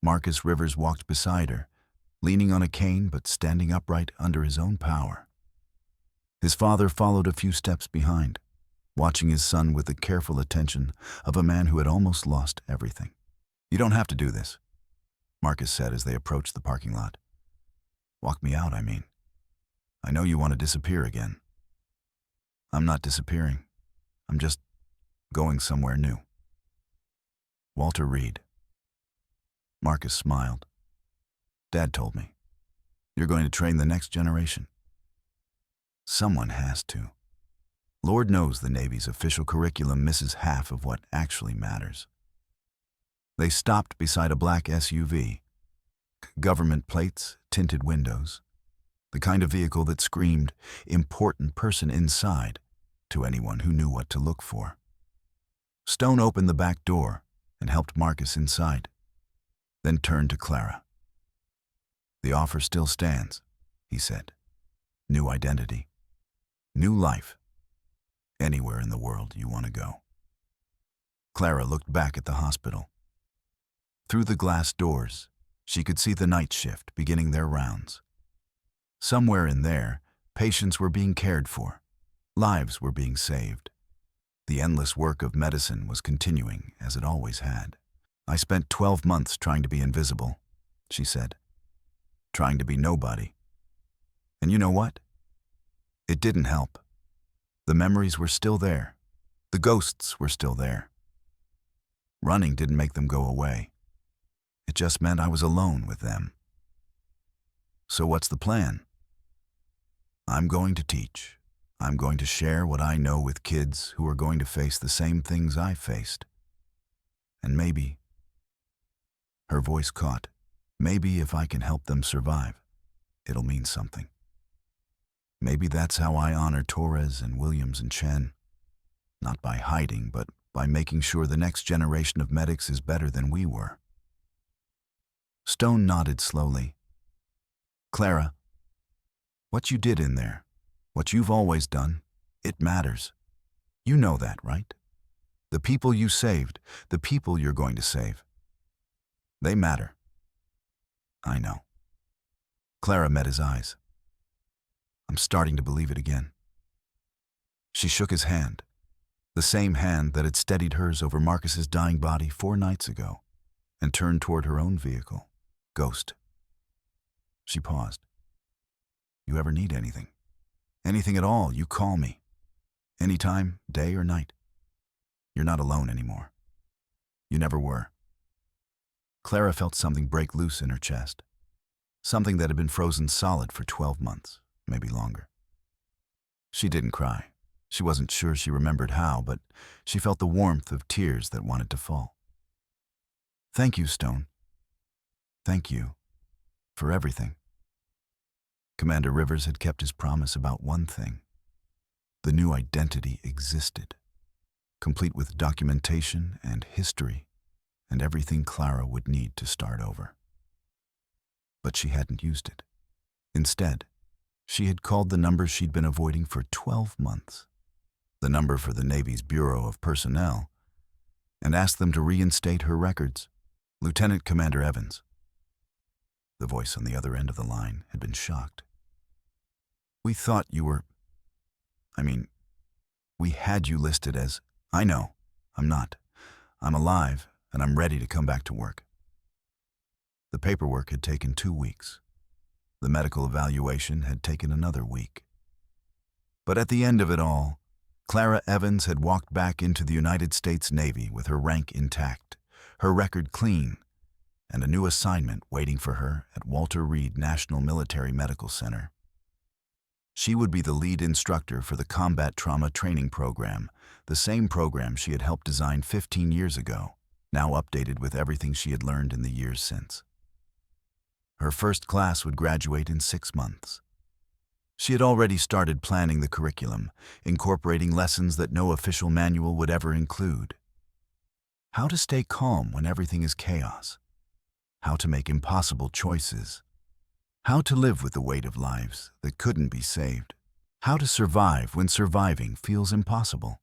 Marcus Rivers walked beside her, leaning on a cane but standing upright under his own power. His father followed a few steps behind, watching his son with the careful attention of a man who had almost lost everything. You don't have to do this, Marcus said as they approached the parking lot. Walk me out, I mean. I know you want to disappear again. I'm not disappearing. I'm just going somewhere new. Walter Reed. Marcus smiled. Dad told me. You're going to train the next generation. Someone has to. Lord knows the Navy's official curriculum misses half of what actually matters. They stopped beside a black SUV. Government plates, tinted windows. The kind of vehicle that screamed, important person inside, to anyone who knew what to look for. Stone opened the back door and helped Marcus inside, then turned to Clara. The offer still stands, he said. New identity. New life. Anywhere in the world you want to go. Clara looked back at the hospital. Through the glass doors, she could see the night shift beginning their rounds. Somewhere in there, patients were being cared for. Lives were being saved. The endless work of medicine was continuing as it always had. I spent 12 months trying to be invisible, she said. Trying to be nobody. And you know what? It didn't help. The memories were still there. The ghosts were still there. Running didn't make them go away. It just meant I was alone with them. So what's the plan? I'm going to teach. I'm going to share what I know with kids who are going to face the same things I faced. And maybe, her voice caught, maybe if I can help them survive, it'll mean something. Maybe that's how I honor Torres and Williams and Chen. Not by hiding, but by making sure the next generation of medics is better than we were. Stone nodded slowly. Clara, what you did in there, what you've always done, it matters. You know that, right? The people you saved, the people you're going to save. They matter. I know. Clara met his eyes. I'm starting to believe it again. She shook his hand, the same hand that had steadied hers over Marcus's dying body 4 nights ago, and turned toward her own vehicle, Ghost. She paused. You ever need anything? Anything at all, you call me. Anytime, day or night. You're not alone anymore. You never were. Clara felt something break loose in her chest. Something that had been frozen solid for 12 months. Maybe longer. She didn't cry. She wasn't sure she remembered how, but she felt the warmth of tears that wanted to fall. Thank you, Stone. Thank you for everything. Commander Rivers had kept his promise about one thing. The new identity existed, complete with documentation and history and everything Clara would need to start over. But she hadn't used it. Instead, she had called the number she'd been avoiding for 12 months, the number for the Navy's Bureau of Personnel, and asked them to reinstate her records. Lieutenant Commander Evans. The voice on the other end of the line had been shocked. We thought you were... we had you listed as... I know, I'm not. I'm alive, and I'm ready to come back to work. The paperwork had taken 2 weeks. The medical evaluation had taken another week. But at the end of it all, Clara Evans had walked back into the United States Navy with her rank intact, her record clean, and a new assignment waiting for her at Walter Reed National Military Medical Center. She would be the lead instructor for the Combat Trauma Training Program, the same program she had helped design 15 years ago, now updated with everything she had learned in the years since. Her first class would graduate in 6 months. She had already started planning the curriculum, incorporating lessons that no official manual would ever include. How to stay calm when everything is chaos. How to make impossible choices. How to live with the weight of lives that couldn't be saved. How to survive when surviving feels impossible.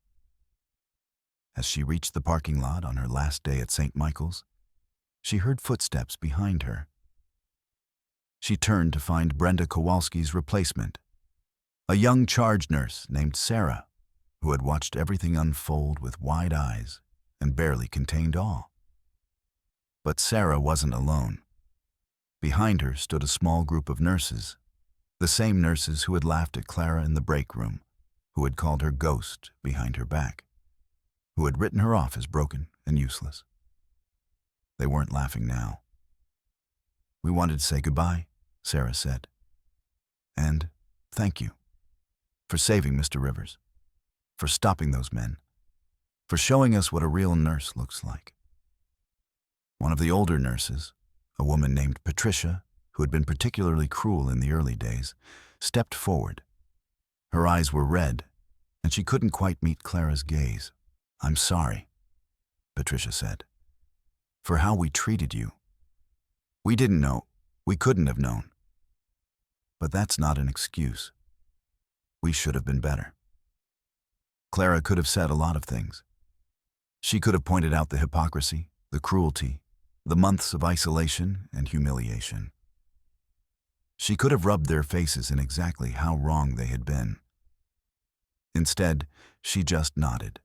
As she reached the parking lot on her last day at St. Michael's, she heard footsteps behind her. She turned to find Brenda Kowalski's replacement, a young charge nurse named Sarah, who had watched everything unfold with wide eyes and barely contained awe. But Sarah wasn't alone. Behind her stood a small group of nurses, the same nurses who had laughed at Clara in the break room, who had called her ghost behind her back, who had written her off as broken and useless. They weren't laughing now. "We wanted to say goodbye," Sarah said. "And thank you for saving Mr. Rivers, for stopping those men, for showing us what a real nurse looks like." One of the older nurses, a woman named Patricia, who had been particularly cruel in the early days, stepped forward. Her eyes were red, and she couldn't quite meet Clara's gaze. "I'm sorry," Patricia said, "for how we treated you. We didn't know. We couldn't have known. But that's not an excuse. We should have been better." Clara could have said a lot of things. She could have pointed out the hypocrisy, the cruelty, the months of isolation and humiliation. She could have rubbed their faces in exactly how wrong they had been. Instead, she just nodded.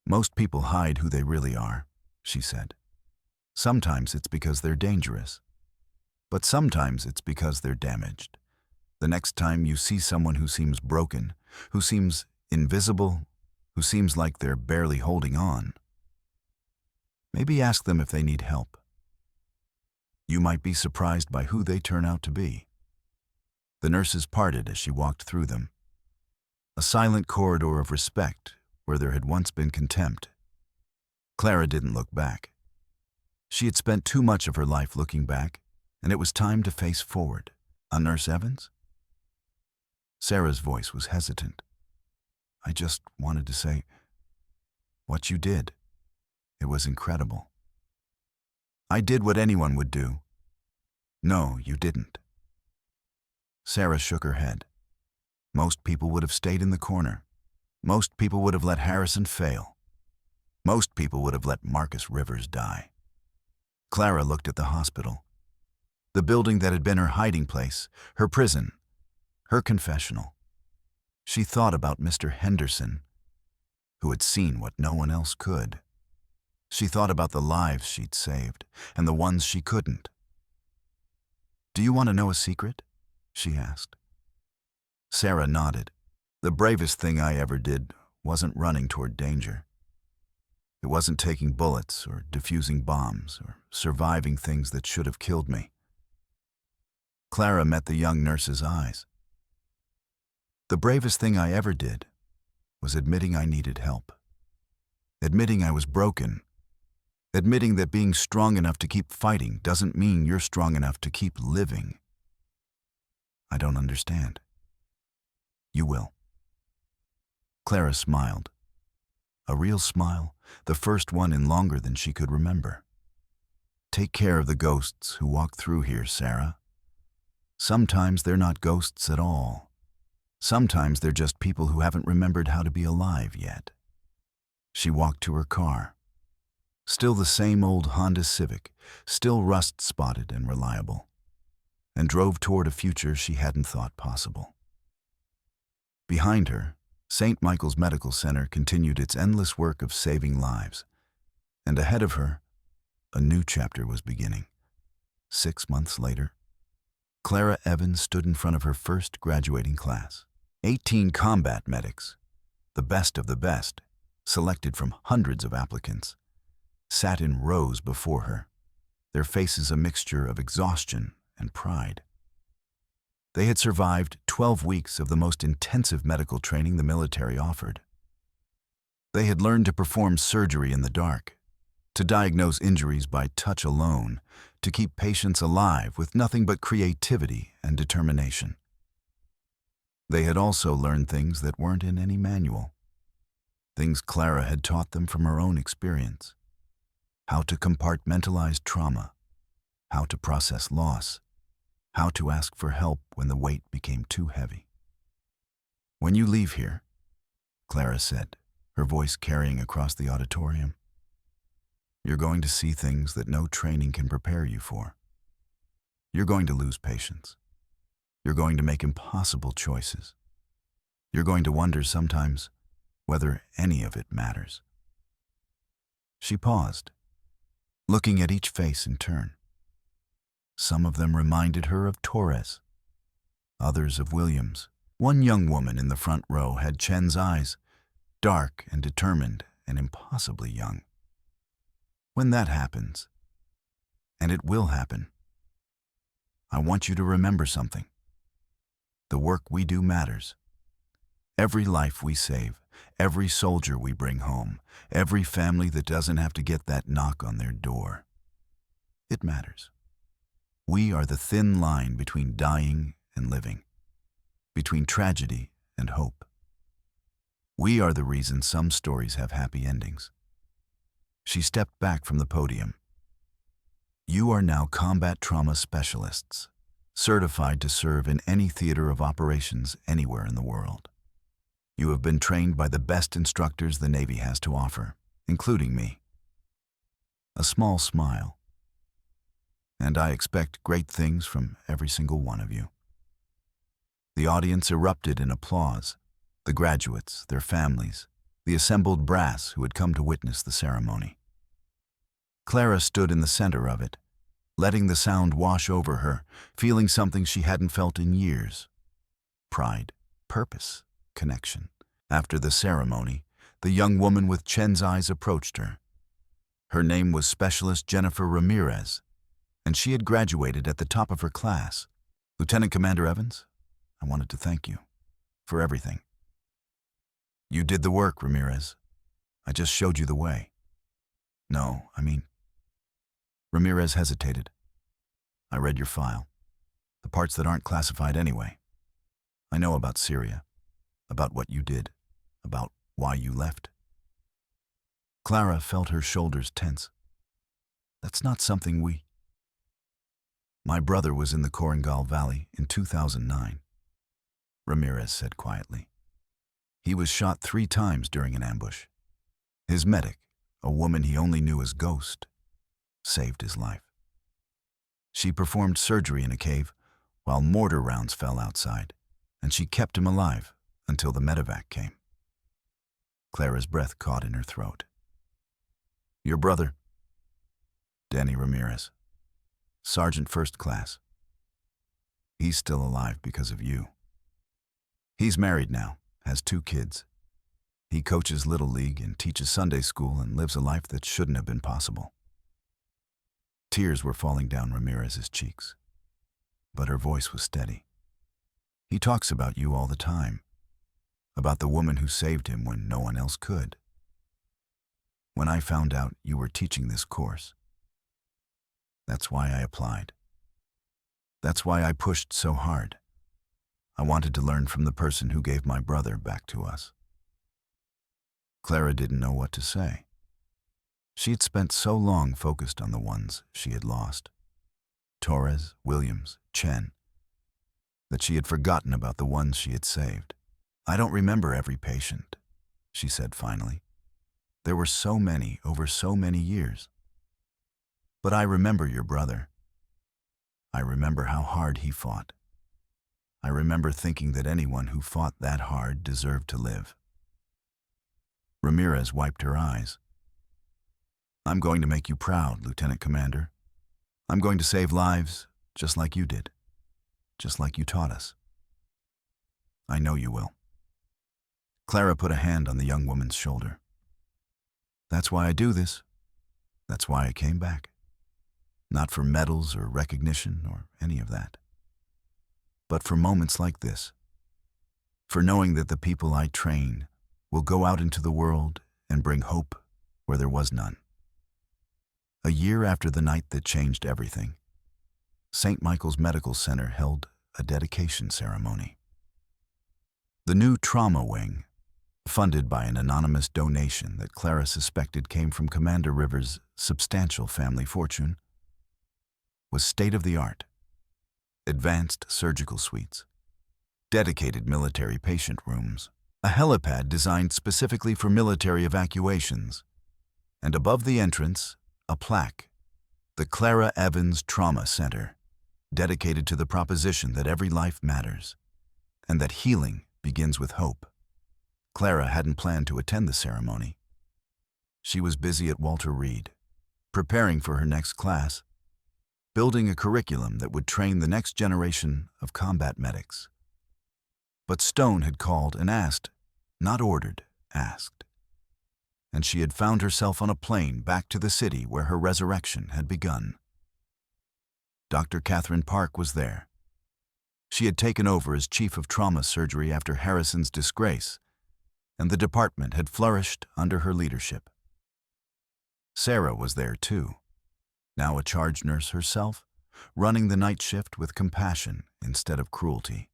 "Most people hide who they really are," she said. "Sometimes it's because they're dangerous, but sometimes it's because they're damaged. The next time you see someone who seems broken, who seems invisible, who seems like they're barely holding on, maybe ask them if they need help. You might be surprised by who they turn out to be." The nurses parted as she walked through them. A silent corridor of respect where there had once been contempt. Clara didn't look back. She had spent too much of her life looking back, and it was time to face forward. "On Nurse Evans?" Sarah's voice was hesitant. "I just wanted to say, what you did, it was incredible." "I did what anyone would do." "No, you didn't." Sarah shook her head. "Most people would have stayed in the corner. Most people would have let Harrison fail. Most people would have let Marcus Rivers die." Clara looked at the hospital, the building that had been her hiding place, her prison, her confessional. She thought about Mr. Henderson, who had seen what no one else could. She thought about the lives she'd saved and the ones she couldn't. "Do you want to know a secret?" she asked. Sarah nodded. "The bravest thing I ever did wasn't running toward danger. It wasn't taking bullets or defusing bombs or surviving things that should have killed me." Clara met the young nurse's eyes. "The bravest thing I ever did was admitting I needed help. Admitting I was broken. Admitting that being strong enough to keep fighting doesn't mean you're strong enough to keep living." "I don't understand." "You will." Clara smiled. A real smile, the first one in longer than she could remember. "Take care of the ghosts who walk through here, Sarah. Sometimes they're not ghosts at all. Sometimes they're just people who haven't remembered how to be alive yet." She walked to her car. Still the same old Honda Civic, still rust-spotted and reliable, and drove toward a future she hadn't thought possible. Behind her, St. Michael's Medical Center continued its endless work of saving lives, and ahead of her, a new chapter was beginning. 6 months later, Clara Evans stood in front of her first graduating class. 18 combat medics, the best of the best, selected from hundreds of applicants, sat in rows before her, their faces a mixture of exhaustion and pride. They had survived 12 weeks of the most intensive medical training the military offered. They had learned to perform surgery in the dark, to diagnose injuries by touch alone, to keep patients alive with nothing but creativity and determination. They had also learned things that weren't in any manual, things Clara had taught them from her own experience: how to compartmentalize trauma, how to process loss, how to ask for help when the weight became too heavy. "When you leave here," Clara said, her voice carrying across the auditorium, "you're going to see things that no training can prepare you for. You're going to lose patience. You're going to make impossible choices. You're going to wonder sometimes whether any of it matters." She paused, looking at each face in turn. Some of them reminded her of Torres, others of Williams. One young woman in the front row had Chen's eyes, dark and determined and impossibly young. "When that happens, and it will happen, I want you to remember something. The work we do matters. Every life we save, every soldier we bring home, every family that doesn't have to get that knock on their door. It matters. We are the thin line between dying and living, between tragedy and hope. We are the reason some stories have happy endings." She stepped back from the podium. "You are now combat trauma specialists, certified to serve in any theater of operations anywhere in the world. You have been trained by the best instructors the Navy has to offer, including me." A small smile. "And I expect great things from every single one of you." The audience erupted in applause, the graduates, their families, the assembled brass who had come to witness the ceremony. Clara stood in the center of it, letting the sound wash over her, feeling something she hadn't felt in years: pride, purpose, connection. After the ceremony, the young woman with Chen's eyes approached her. Her name was Specialist Jennifer Ramirez, and she had graduated at the top of her class. "Lieutenant Commander Evans, I wanted to thank you for everything." "You did the work, Ramirez. I just showed you the way." "No, I mean..." Ramirez hesitated. "I read your file, the parts that aren't classified anyway. I know about Syria, about what you did, about why you left." Clara felt her shoulders tense. "That's not something we..." "My brother was in the Korengal Valley in 2009, Ramirez said quietly. "He was shot 3 times during an ambush. His medic, a woman he only knew as Ghost, saved his life. She performed surgery in a cave while mortar rounds fell outside, and she kept him alive until the medevac came." Clara's breath caught in her throat. "Your brother?" "Danny Ramirez, Sergeant First Class. He's still alive because of you. He's married now, has 2 kids. He coaches Little League and teaches Sunday school and lives a life that shouldn't have been possible." Tears were falling down Ramirez's cheeks, but her voice was steady. "He talks about you all the time, about the woman who saved him when no one else could. When I found out you were teaching this course, that's why I applied. That's why I pushed so hard. I wanted to learn from the person who gave my brother back to us." Clara didn't know what to say. She had spent so long focused on the ones she had lost, Torres, Williams, Chen, that she had forgotten about the ones she had saved. "I don't remember every patient," she said finally. "There were so many over so many years. But I remember your brother. I remember how hard he fought. I remember thinking that anyone who fought that hard deserved to live." Ramirez wiped her eyes. "I'm going to make you proud, Lieutenant Commander. I'm going to save lives just like you did, just like you taught us. I know you will." Clara put a hand on the young woman's shoulder. "That's why I do this. That's why I came back. Not for medals or recognition or any of that, but for moments like this. For knowing that the people I train will go out into the world and bring hope where there was none." A year after the night that changed everything, St. Michael's Medical Center held a dedication ceremony. The new trauma wing, funded by an anonymous donation that Clara suspected came from Commander Rivers' substantial family fortune, was state-of-the-art. Advanced surgical suites, dedicated military patient rooms, a helipad designed specifically for military evacuations, and above the entrance, a plaque, the Clara Evans Trauma Center, dedicated to the proposition that every life matters, and that healing begins with hope. Clara hadn't planned to attend the ceremony. She was busy at Walter Reed, preparing for her next class, building a curriculum that would train the next generation of combat medics. But Stone had called and asked, not ordered, asked. And she had found herself on a plane back to the city where her resurrection had begun. Dr. Catherine Park was there. She had taken over as chief of trauma surgery after Harrison's disgrace, and the department had flourished under her leadership. Sarah was there too, now a charge nurse herself, running the night shift with compassion instead of cruelty.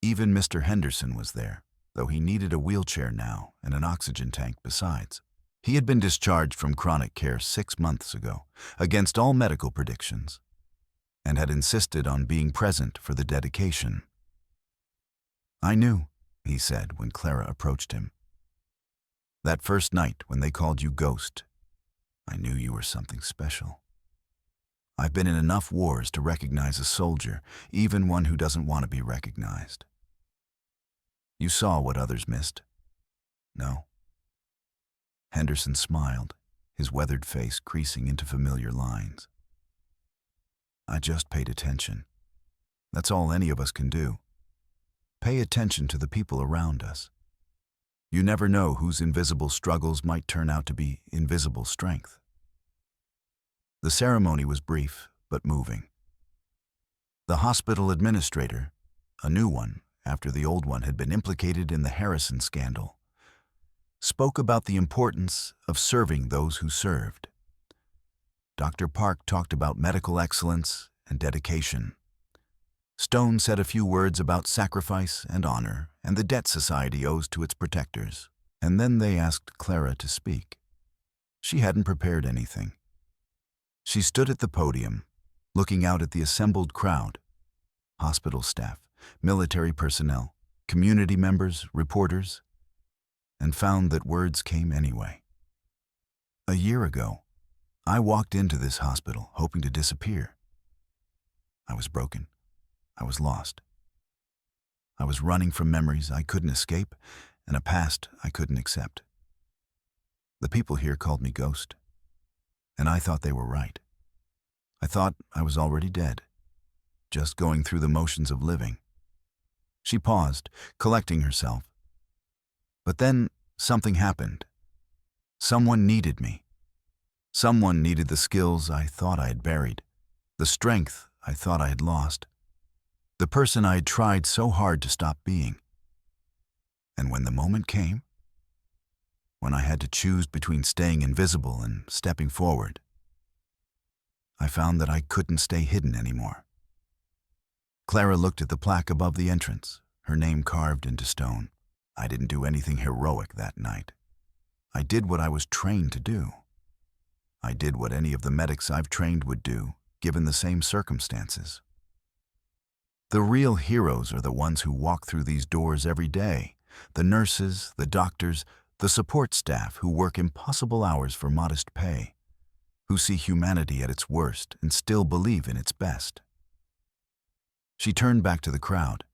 Even Mr. Henderson was there, though he needed a wheelchair now and an oxygen tank besides. He had been discharged from chronic care 6 months ago, against all medical predictions, and had insisted on being present for the dedication. "I knew," he said when Clara approached him. "That first night when they called you Ghost, I knew you were something special. I've been in enough wars to recognize a soldier, even one who doesn't want to be recognized. You saw what others missed. No?" Henderson smiled, his weathered face creasing into familiar lines. "I just paid attention. That's all any of us can do. Pay attention to the people around us. You never know whose invisible struggles might turn out to be invisible strength." The ceremony was brief, but moving. The hospital administrator, a new one after the old one had been implicated in the Harrison scandal, spoke about the importance of serving those who served. Dr. Park talked about medical excellence and dedication. Stone said a few words about sacrifice and honor and the debt society owes to its protectors, and then they asked Clara to speak. She hadn't prepared anything. She stood at the podium, looking out at the assembled crowd, hospital staff, military personnel, community members, reporters, and found that words came anyway. "A year ago, I walked into this hospital hoping to disappear. I was broken. I was lost. I was running from memories I couldn't escape and a past I couldn't accept. The people here called me Ghost, and I thought they were right. I thought I was already dead, just going through the motions of living." She paused, collecting herself. But then something happened. Someone needed me. Someone needed the skills I thought I had buried, the strength I thought I had lost, the person I had tried so hard to stop being. And when the moment came, when I had to choose between staying invisible and stepping forward, I found that I couldn't stay hidden anymore. Clara looked at the plaque above the entrance, her name carved into stone. I didn't do anything heroic that night. I did what I was trained to do. I did what any of the medics I've trained would do, given the same circumstances. The real heroes are the ones who walk through these doors every day, the nurses, the doctors, the support staff who work impossible hours for modest pay, who see humanity at its worst and still believe in its best. She turned back to the crowd.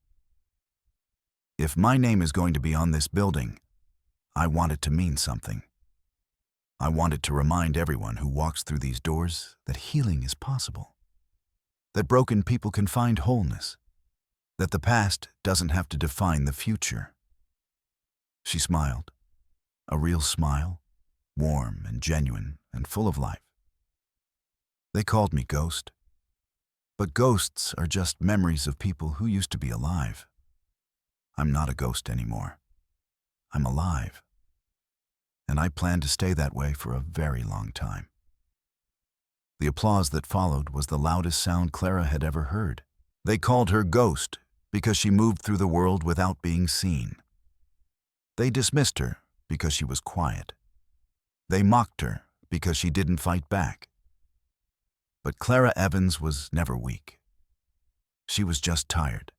"If my name is going to be on this building, I want it to mean something. I want it to remind everyone who walks through these doors that healing is possible, that broken people can find wholeness, that the past doesn't have to define the future." She smiled, a real smile, warm and genuine and full of life. "They called me Ghost, but ghosts are just memories of people who used to be alive. I'm not a ghost anymore. I'm alive. And I plan to stay that way for a very long time." The applause that followed was the loudest sound Clara had ever heard. They called her Ghost because she moved through the world without being seen. They dismissed her because she was quiet. They mocked her because she didn't fight back. But Clara Evans was never weak. She was just tired.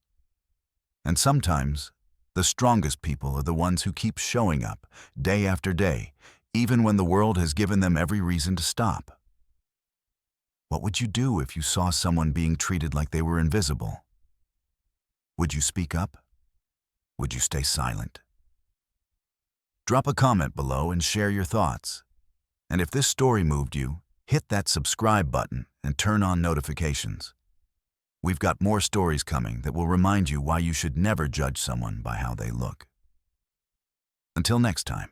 And sometimes, the strongest people are the ones who keep showing up day after day, even when the world has given them every reason to stop. What would you do if you saw someone being treated like they were invisible? Would you speak up? Would you stay silent? Drop a comment below and share your thoughts. And if this story moved you, hit that subscribe button and turn on notifications. We've got more stories coming that will remind you why you should never judge someone by how they look. Until next time.